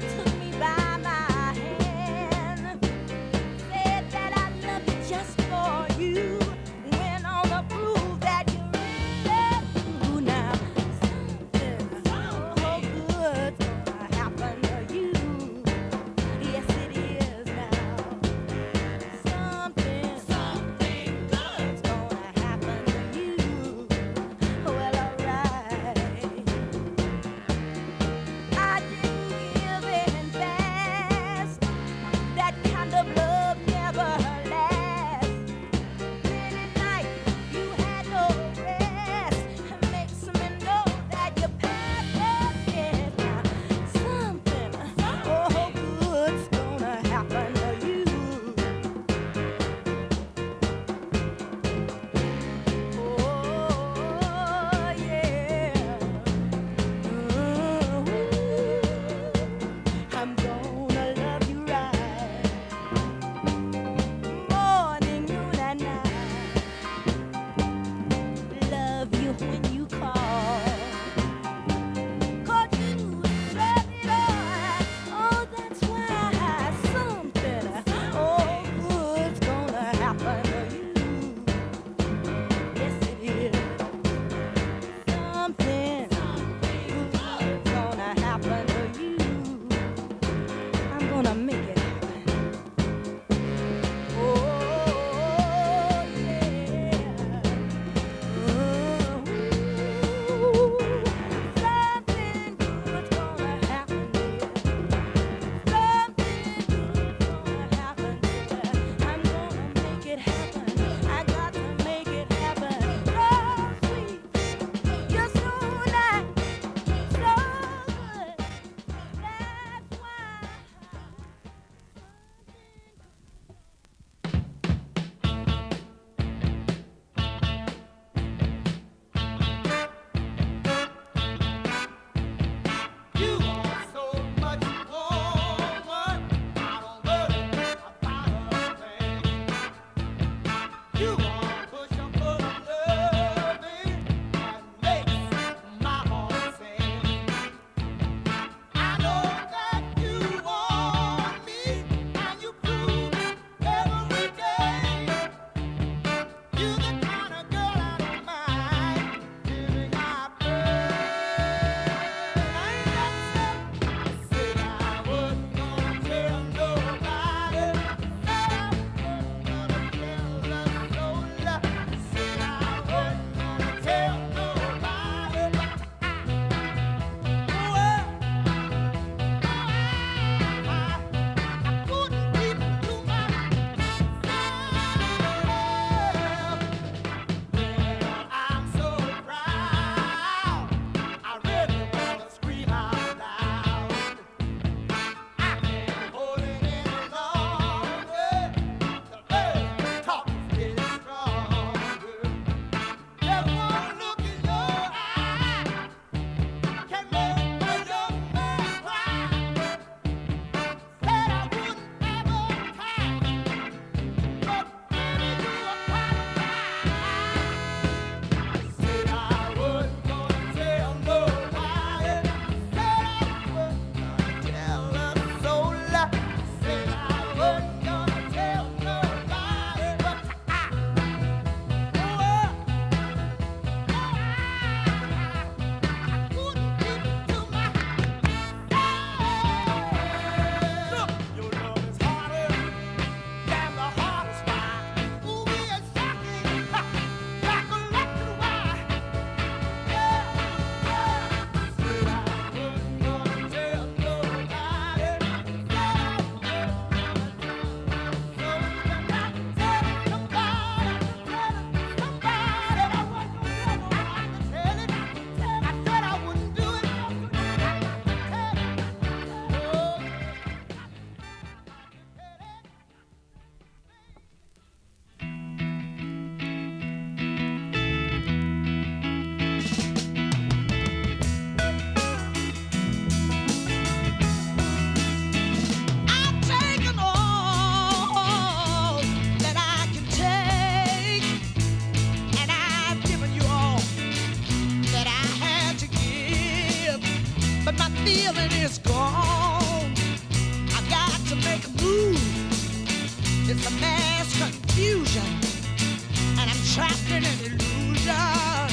trapped in an illusion.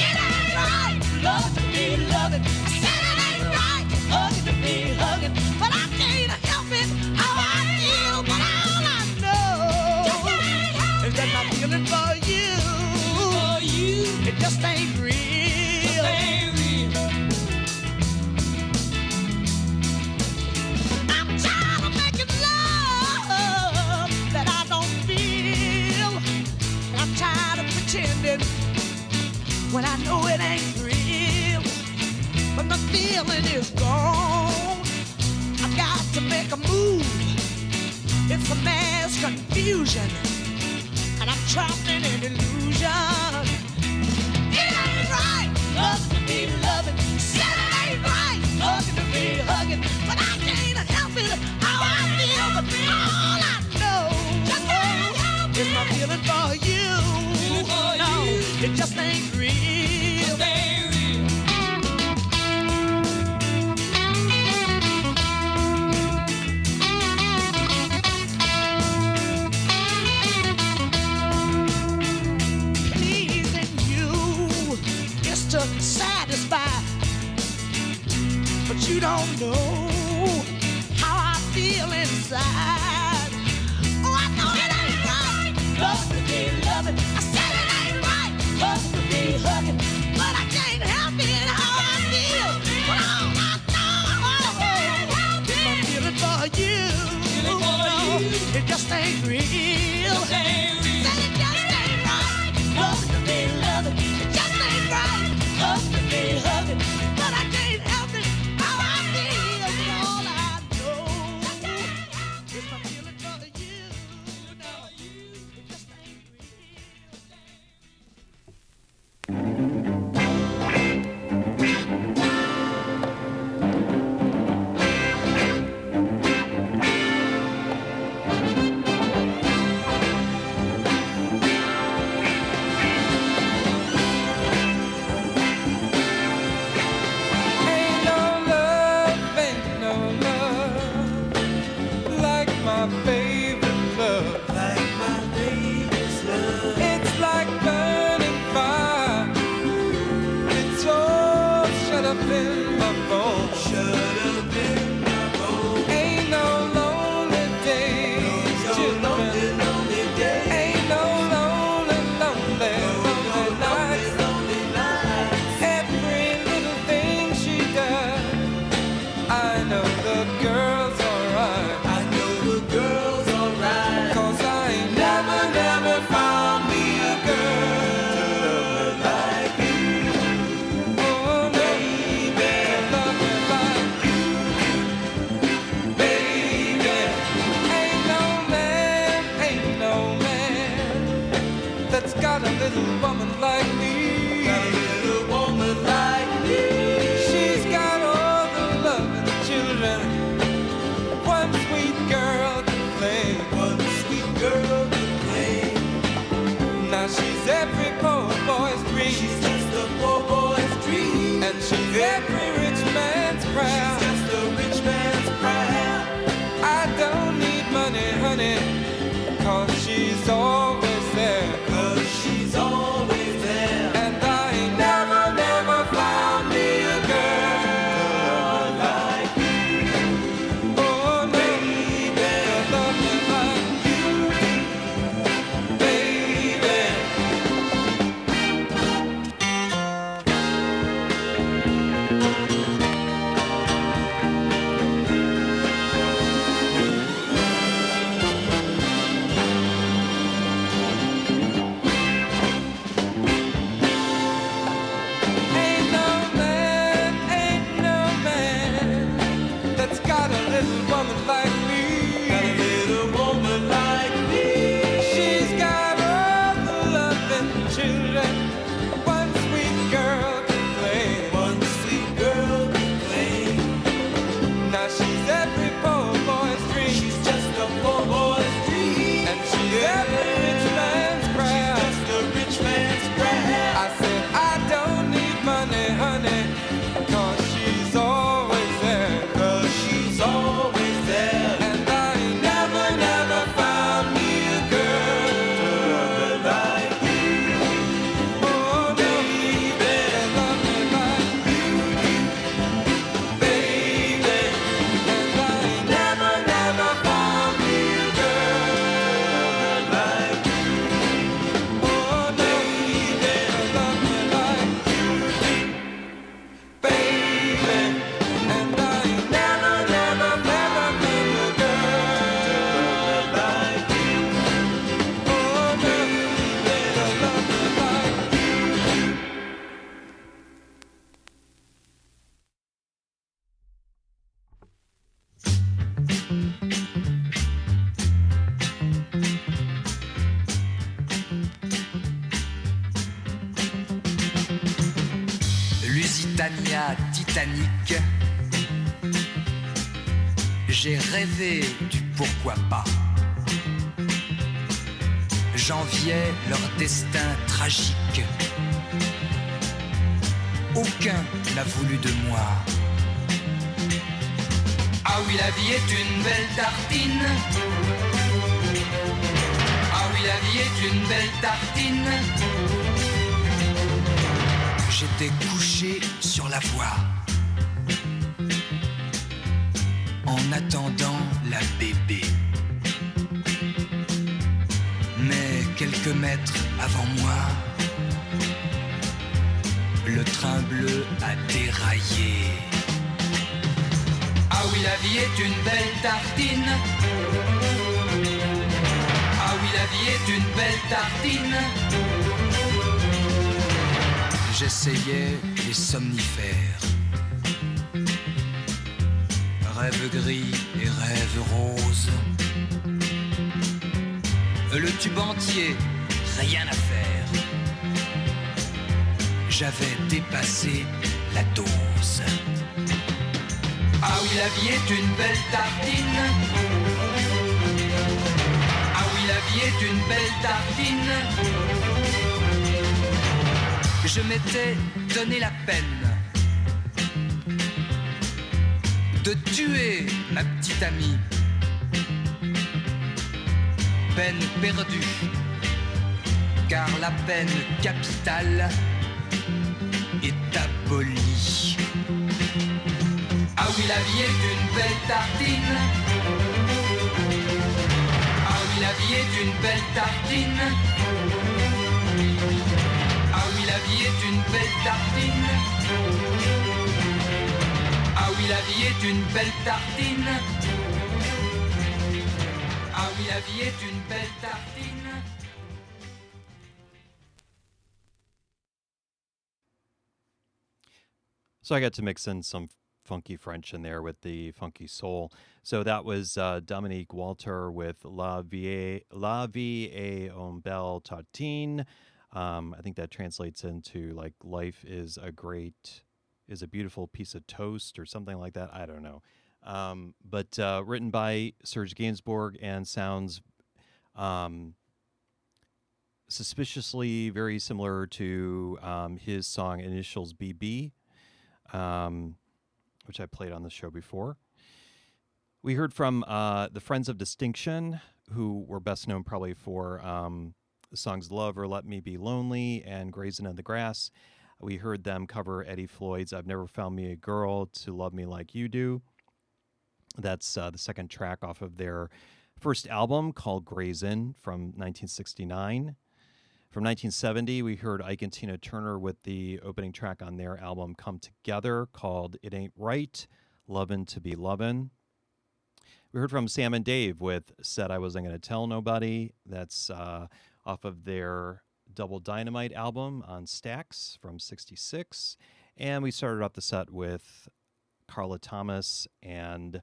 It ain't right, love to be loving. I said it ain't right, hugging to be hugging. But I can't help it, how I feel. But all I know is that my feeling for you, it just ain't real. I'm tired of making love that I don't feel. And I'm tired of pretending when I know it ain't real. But my feeling is gone. I've got to make a move. It's a mass confusion, and I'm trapped in an illusion. It ain't right, loving to be loving. Said it ain't right, hugging to be hugging. But I can't help it, how I feel. But all I know is my feeling for you. No, it just ain't real. Pleasing you is to satisfy, but you don't know how I feel inside. Oh, I know it ain't right, love to be loving. I said it ain't right, love to be hugging. But I can't help it, how I feel. But all I know is my feeling for you. No, it just ain't real. Said it just ain't right, love to be loving. It just ain't right, love to be hugging. But I can't help it, how I feel. But all I know is my feeling for you. No, it just ain't real. Ain't no love like my favorite love. Like my baby's love. It's like burning fire. It's all shut up in my bones. Shut up in my bones. Ain't no lonely days, No lonely, children. lonely day. Ain't no lonely, lonely, lonely nights. Lonely nights. Every little thing she does, I know the girl's alright. I know the girl's alright. 'Cause I ain't never found me a girl Like you, oh, no, baby. love me like you, baby. Ain't no man that's got a little woman like me. Got a little woman like me. She's got all the love and the children. One sweet girl to play. One sweet girl to play. Now she's every poor boy's dream. She's just a poor boy's dream. And she's every rich man's prayer. She's just a rich man's prayer. I don't need money, honey, 'cause she's always there. 'Cause she's always there. Titania, Titanic. J'ai rêvé du pourquoi pas. J'enviais leur destin tragique. Aucun n'a voulu de moi. Ah oui, la vie est une belle tartine. Ah oui, la vie est une belle tartine. J'étais couché sur la voie en attendant la bébé. Mais quelques mètres avant moi, le train bleu a déraillé. Ah oui, la vie est une belle tartine. Ah oui, la vie est une belle tartine. J'essayais les somnifères. Rêve gris et rêve rose. Le tube entier, rien à faire. J'avais dépassé la dose. Ah oui, la vie est une belle tartine. Ah oui, la vie est une belle tartine. Je m'étais donné la peine de tuer ma petite amie. Peine perdue, car la peine capitale est abolie. Ah oui, la vie est une belle tartine. Ah oui, la vie est une belle tartine. Ah oui, la vie est une belle tartine. Ah oui, la vie est une belle tartine. Ah oui, la vie est une belle tartine. So I got to mix in some funky French in there with the funky soul. So that was Dominique Walter with La Vie est une belle tartine. I think that translates into like life is a beautiful piece of toast or something like that. I don't know. But written by Serge Gainsbourg and sounds suspiciously very similar to his song Initials BB, which I played on the show before. We heard from the Friends of Distinction, who were best known probably for the songs Love or Let Me Be Lonely and Grazing in the Grass. We heard them cover Eddie Floyd's I've Never Found Me a Girl to Love Me Like You Do. That's the second track off of their first album called Grazin' from 1969. From 1970, we heard Ike and Tina Turner with the opening track on their album Come Together called It Ain't Right, Lovin' to Be Lovin'. We heard from Sam and Dave with Said I Wasn't Gonna Tell Nobody. That's off of their Double Dynamite album on Stax from 66. And we started off the set with Carla Thomas and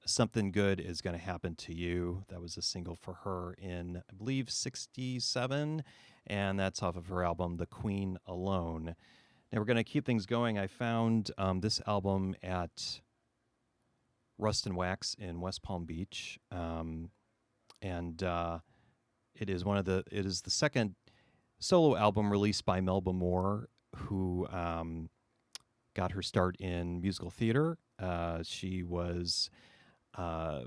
Something Good Is Gonna Happen to You. That was a single for her in, I believe, 67. And that's off of her album, The Queen Alone. Now we're going to keep things going. I found this album at Rust and Wax in West Palm Beach. It is the second solo album released by Melba Moore, who got her start in musical theater. She was a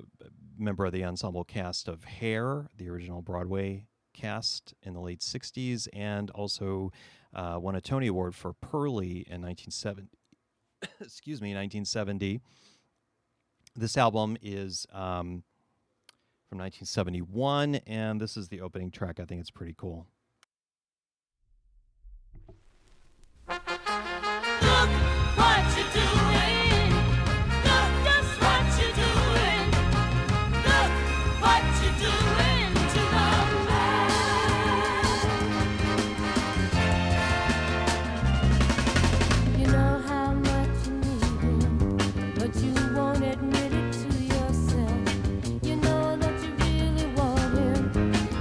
member of the ensemble cast of Hair, the original Broadway cast in the late 60s, and also won a Tony Award for Pearly in 1970. This album is from 1971, and this is the opening track. I think it's pretty cool. Look what you're doing. Look just what you're doing. Look what you're doing to the man. You know how much you need him, but you won't admit it to yourself. You know that you really want him,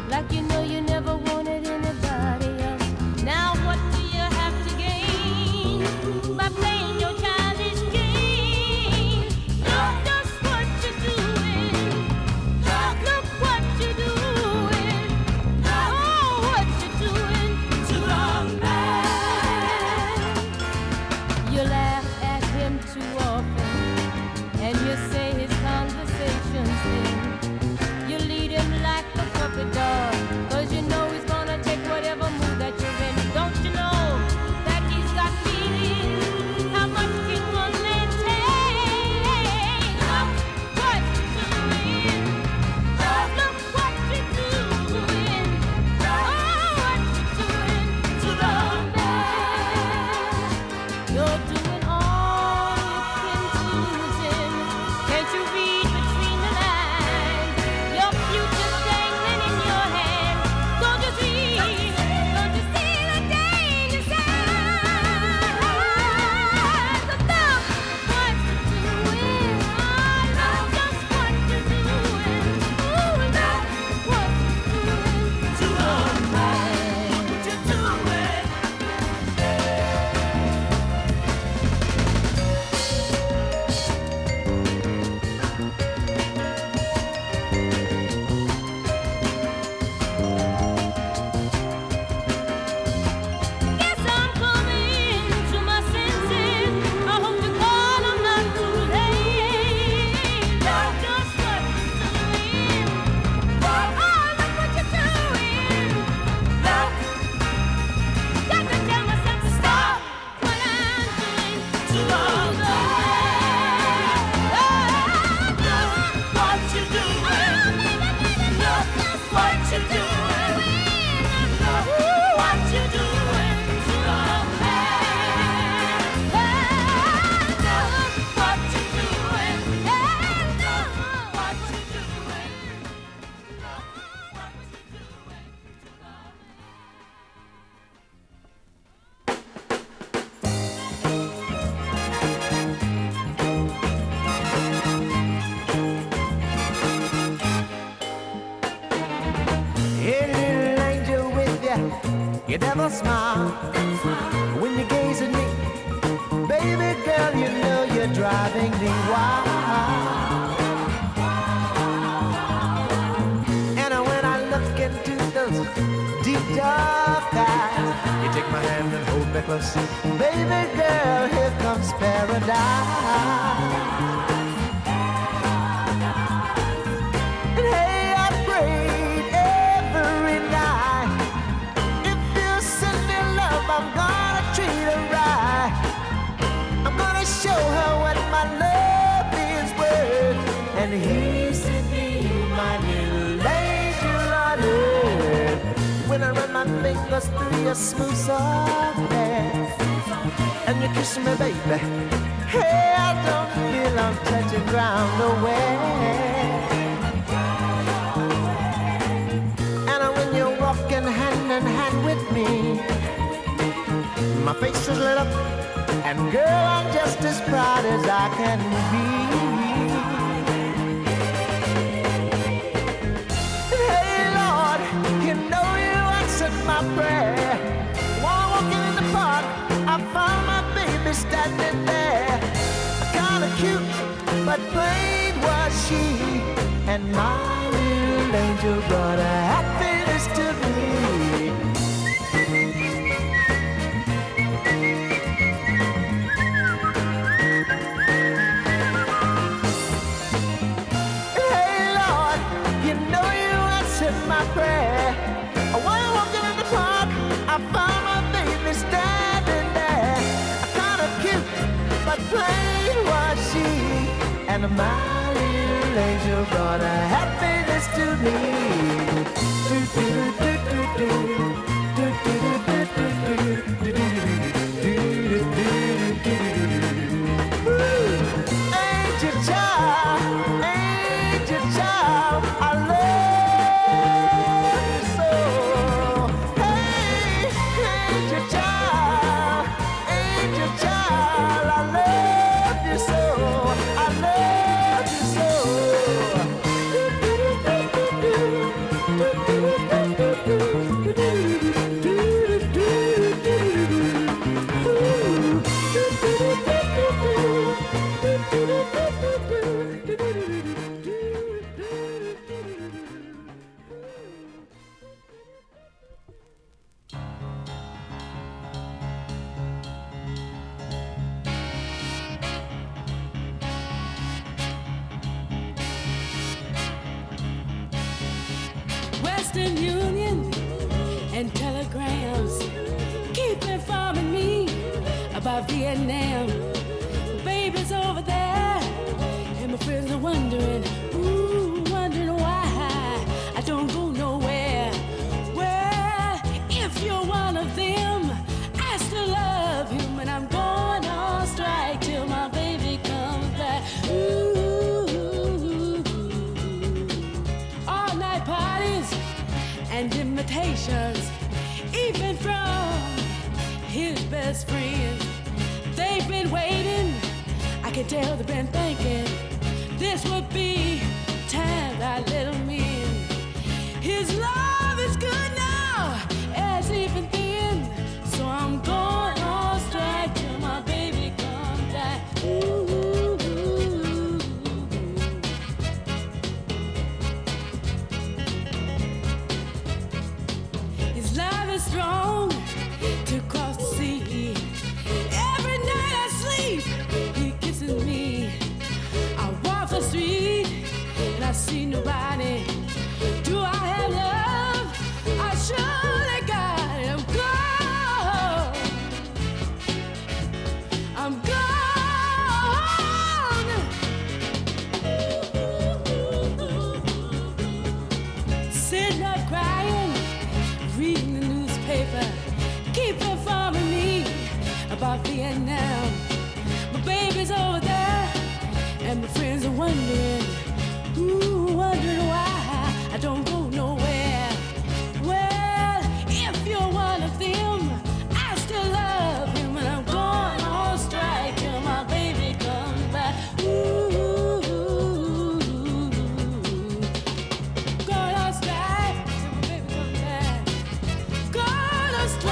like you know you never wanted him You never smile when you gaze at me. Baby girl, you know you're driving me wild. And when I look into those deep dark eyes, you take my hand and hold me close. Baby girl, here comes paradise. And hey, I prayed every night, if you send me love, I'm gonna treat her right. I'm gonna show her what my love is worth. And he sent me my little angel on earth. When I run my fingers through your smooth soft hair, and you kiss me, baby, hey, I don't feel I'm touching ground nowhere. And when you're walking hand in hand with me, my face is lit up, and girl, I'm just as proud as I can be. Hey, Lord, you know you answered my prayer. While walking in the park, I found my baby standing there. Kinda cute, but plain was she. And my little angel brought a happiness to me. My prayer. While walking in the park, I found my baby standing there. Kinda cute, but plain was she. And my little angel brought a happiness to me. Angel child, I love. Western Union and telegrams keep informing me about Vietnam. Baby's over there, and my friends are wondering, wondering why I don't go nowhere. Well, if you're one of them, I still love him, and I'm going on strike till my baby comes back. All night parties and invitations, even from his best friends. They've been waiting, I can tell they've been thinking this would be time I let him in. His love is good now, as even then, so I'm going on strike till my baby comes back. His love is strong to cross the sea. Every night I sleep, he kisses me. I walk the street and I see nobody. Do I have love? I surely got it. I'm gone. I'm gone. Sitting up crying, reading the newspaper, keep informing me about Vietnam. My baby's over there, and my friends are wondering, wondering why I don't go nowhere. Well, if you're one of them, I still love him, and I'm going on strike till my baby comes back. Going on strike till my baby comes back. Going on strike.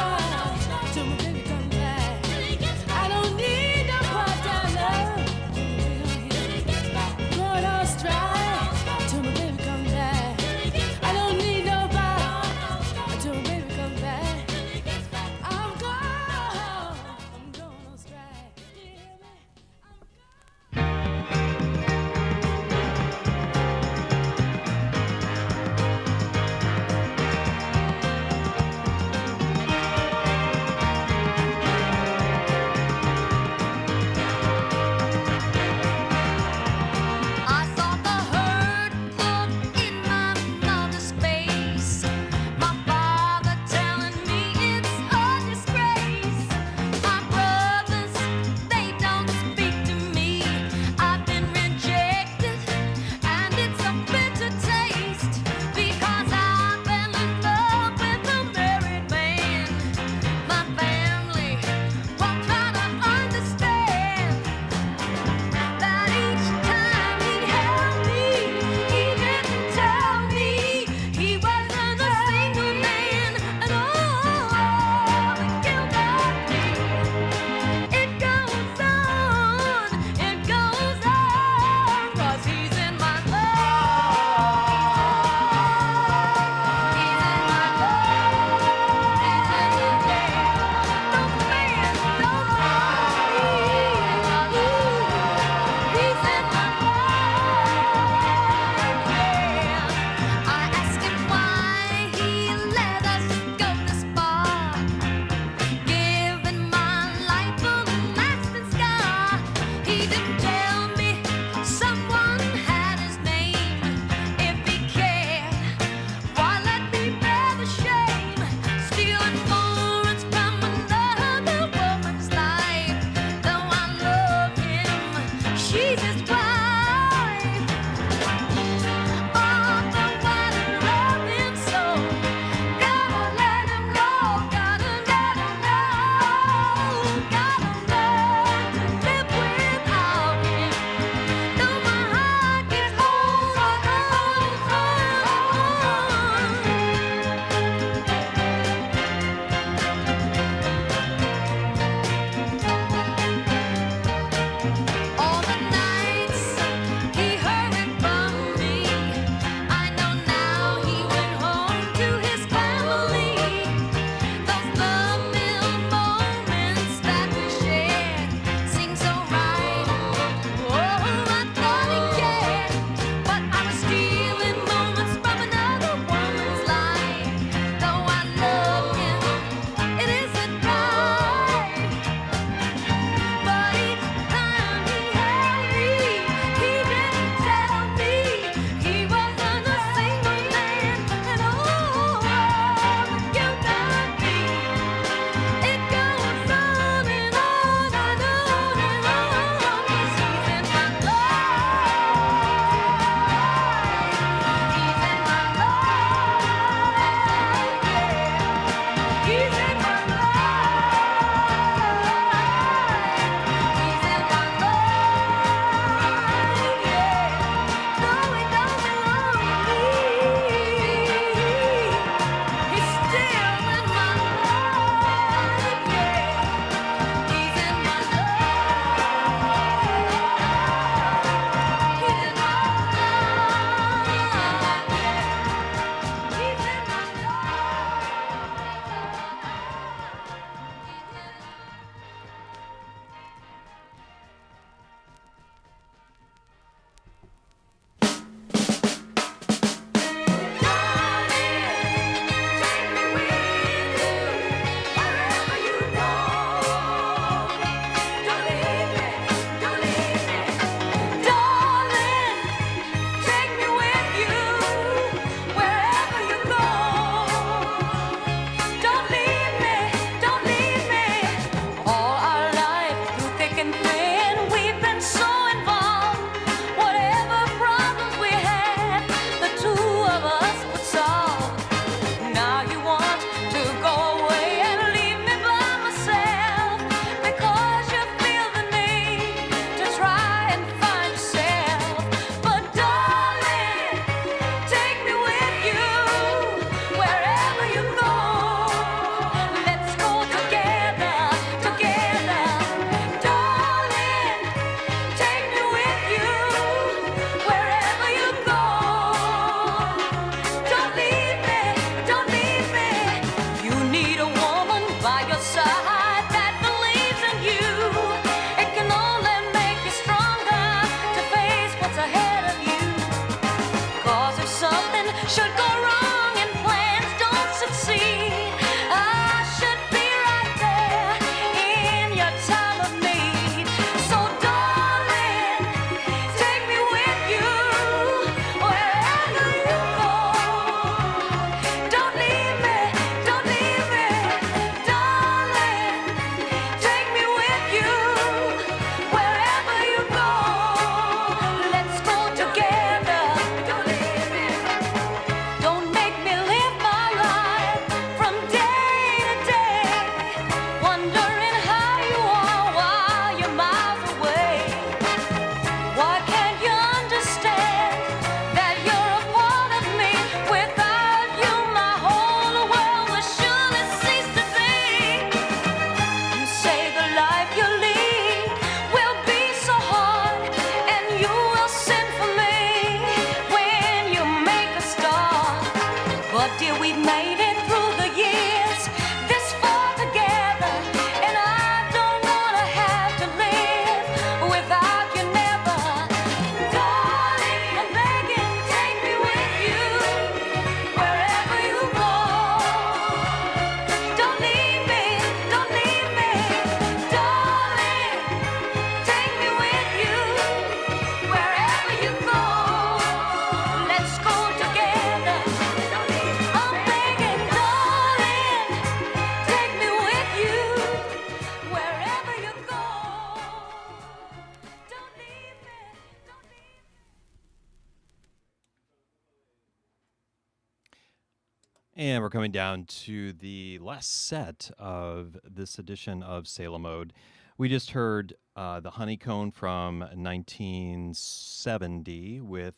And we're coming down to the last set of this edition of Sailor Mode. We just heard the Honeycomb from 1970 with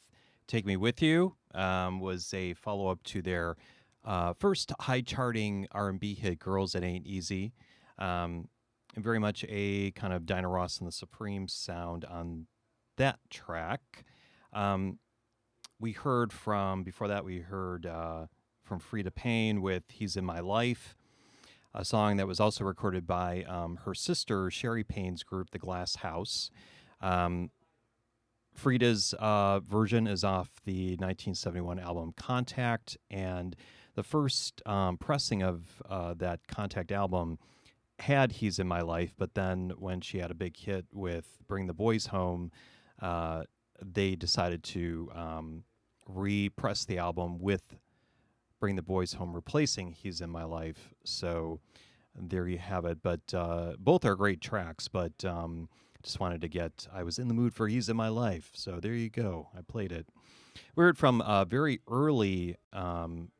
Take Me With You. Was a follow-up to their first high-charting R&B hit, Girls It Ain't Easy. And very much a kind of Dinah Ross and the Supremes sound on that track. We heard from, before that, we heard from Frida Payne with He's in My Life, a song that was also recorded by her sister, Sherry Payne's group, The Glass House. Frida's version is off the 1971 album Contact, and the first pressing of that Contact album had He's in My Life, but then when she had a big hit with Bring the Boys Home, they decided to repress the album with Bring the Boys Home replacing He's in My Life. So there you have it. But both are great tracks, but just wanted to get, I was in the mood for He's in My Life. So there you go. I played it. We heard from very early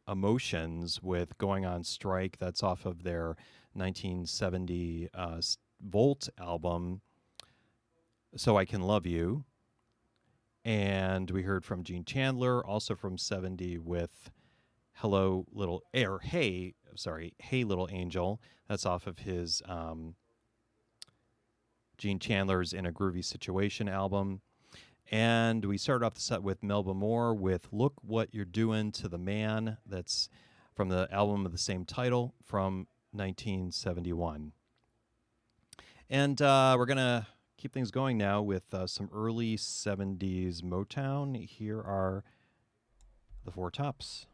Emotions with Going on Strike. That's off of their 1970 Volt album, So I Can Love You. And we heard from Gene Chandler, also from 70, with Hey Little Angel. That's off of his Gene Chandler's In a Groovy Situation album. And we started off the set with Melba Moore with Look What You're Doing to the Man. That's from the album of the same title from 1971. And we're going to keep things going now with some early 70s Motown. Here are the Four Tops.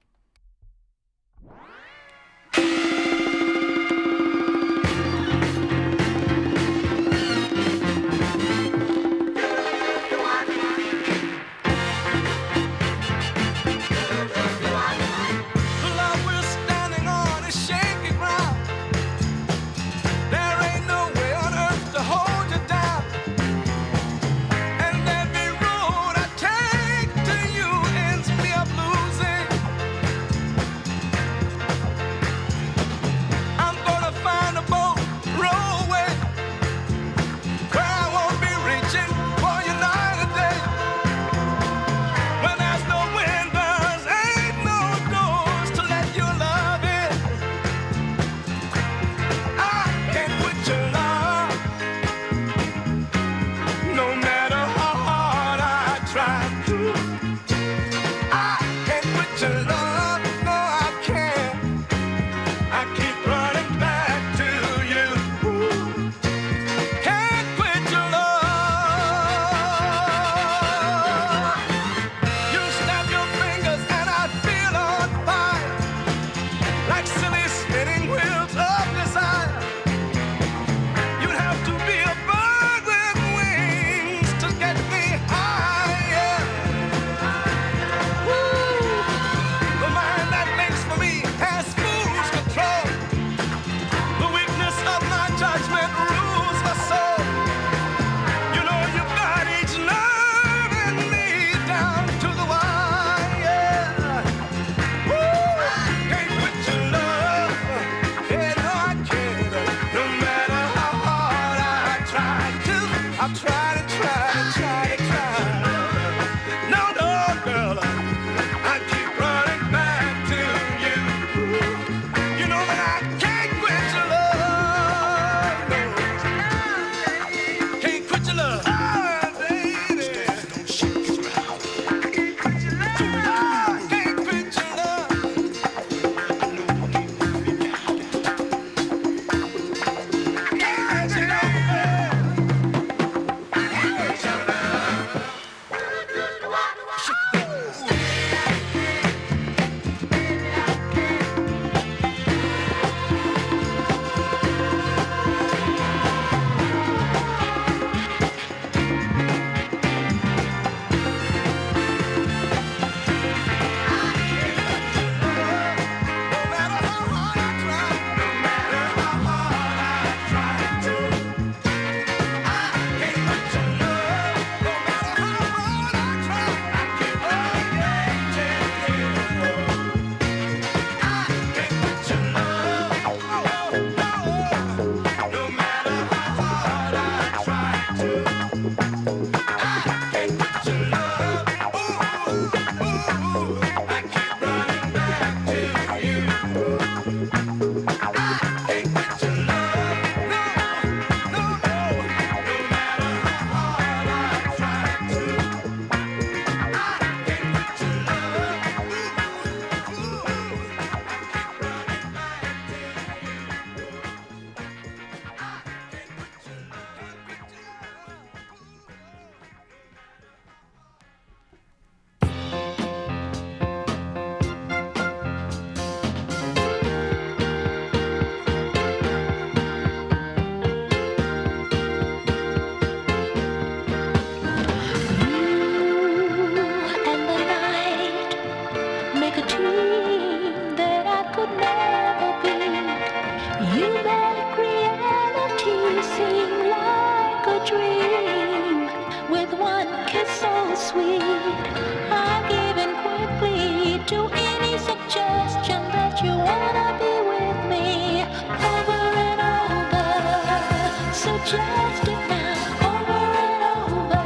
Suggest it now, over and over.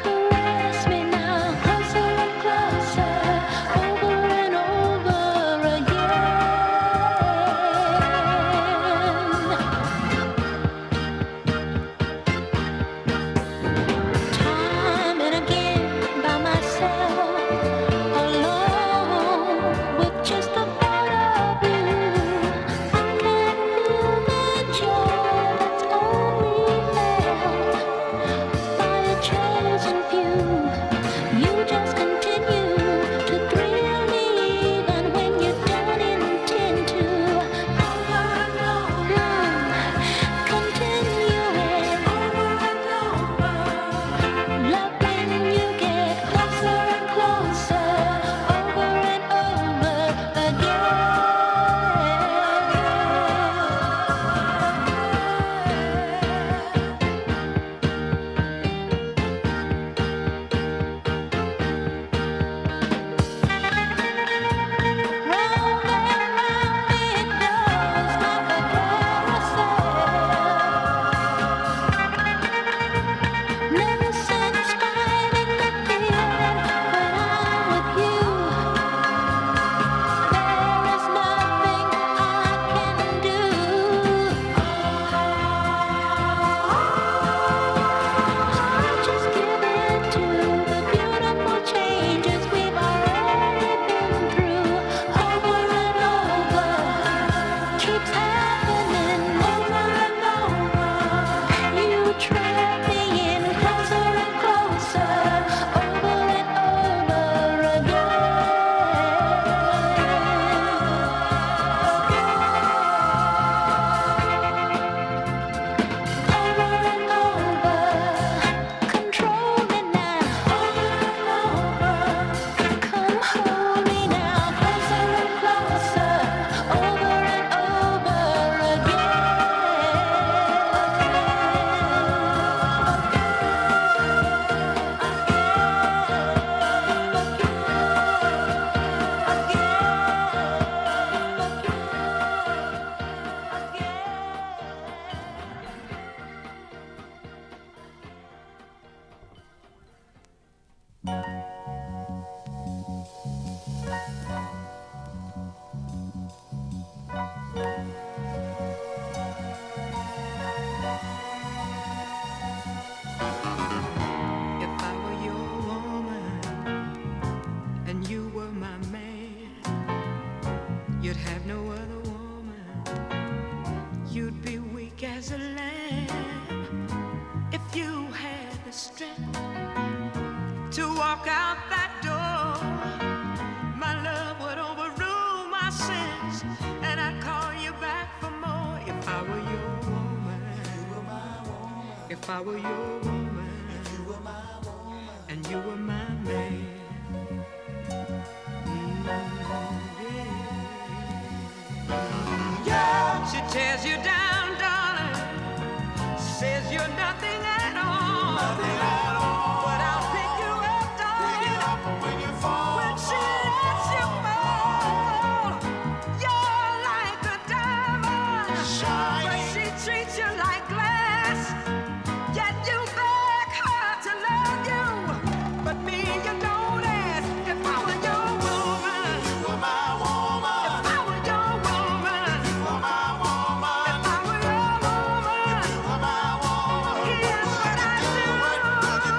Caress me now, closer and closer, over and over again. Time and again by myself, alone with just the thought of you. I can feel the joy that's only felt by a chosen few. You just continue to thrill me even when you don't intend to. Over and over, continuing. Over and over, love when you get closer and closer, over and over again. Round and round it goes like a carousel. Never satisfying the feeling when I'm with you. There is nothing I can do. I just give in to the beautiful changes we've already been through. Over and over, keeps happening. Over and over, you trap me in closer and closer, over and over again. Over and over, control me now. Over and over, come hold me now. Closer and closer, over and over If I were your woman and you were my man, you'd have no other woman. You'd be weak as a lamb. If you had the strength to walk out that door, my love would overrule my sins, and I'd call you back for more. If I were your woman, if I were your woman, and you were my man. Yeah. She tears you down, darling. Says you're nothing at all. But I'll pick you up, darling. When you fall. When she lets you fall. You're like a diamond. But she treats you like glass. Yet you beg her to love you. But me, you don't ask. If I were your woman, you were my woman. If I were your woman, you were my woman. If I were your woman, you were my woman. Here's what I do.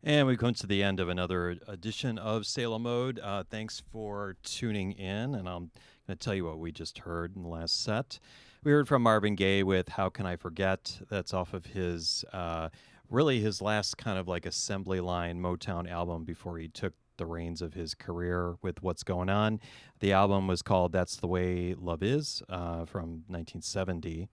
And we've come to the end of another edition of Salem Mode. Thanks for tuning in, and I'm going to tell you what we just heard in the last set. We heard from Marvin Gaye with How Can I Forget? That's off of his, really his last kind of like assembly line Motown album before he took the reins of his career with What's Going On. The album was called That's the Way Love Is from 1970.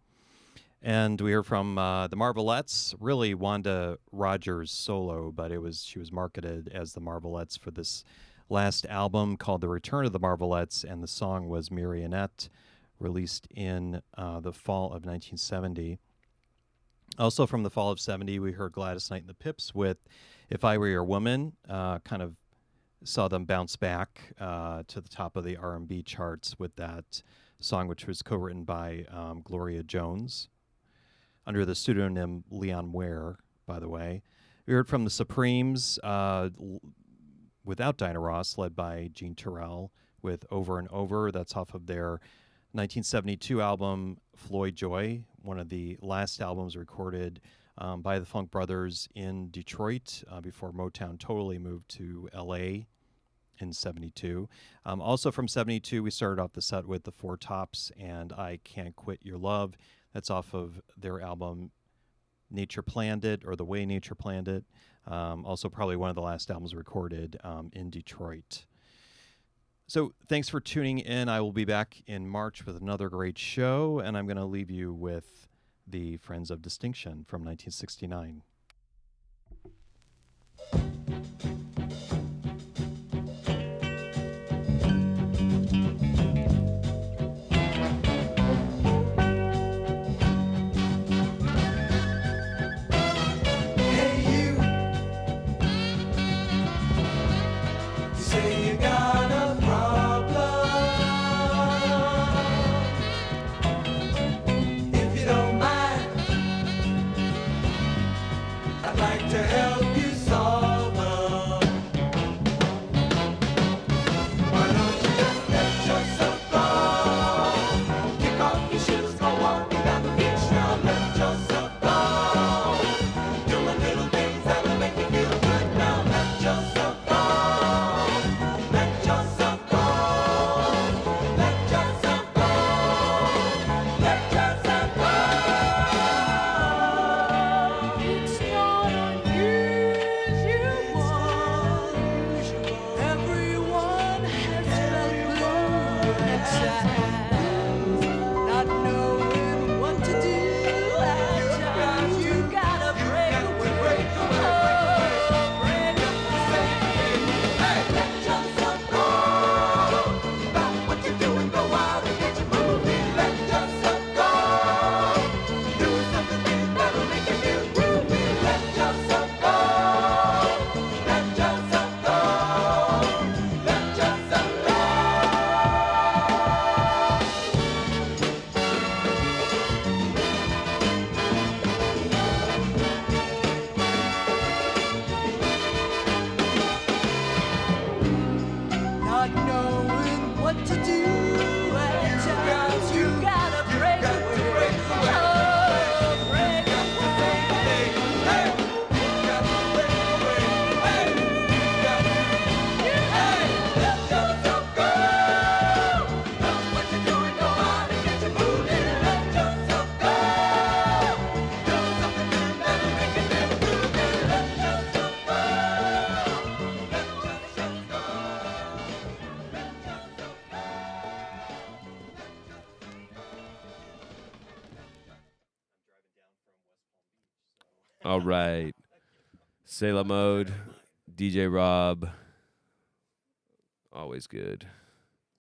And we heard from the Marvelettes, really Wanda Rogers solo, but she was marketed as the Marvelettes for this last album called The Return of the Marvelettes, and the song was Marionette, released in the fall of 1970. Also from the fall of 70, we heard Gladys Knight and the Pips with If I Were Your Woman, kind of saw them bounce back to the top of the R&B charts with that song, which was co-written by Gloria Jones, under the pseudonym Leon Ware, by the way. We heard from the Supremes without Dinah Ross, led by Jean Terrell, with Over and Over. That's off of their 1972 album, Floyd Joy, one of the last albums recorded by the Funk Brothers in Detroit before Motown totally moved to L.A. in 72. Also from 72, we started off the set with the Four Tops and I Can't Quit Your Love. That's off of their album Nature Planned It, or The Way Nature Planned It. Also probably one of the last albums recorded in Detroit. So thanks for tuning in. I will be back in March with another great show, and I'm going to leave you with the Friends of Distinction from 1969. All right. Sailor Mode, DJ Rob. Always good.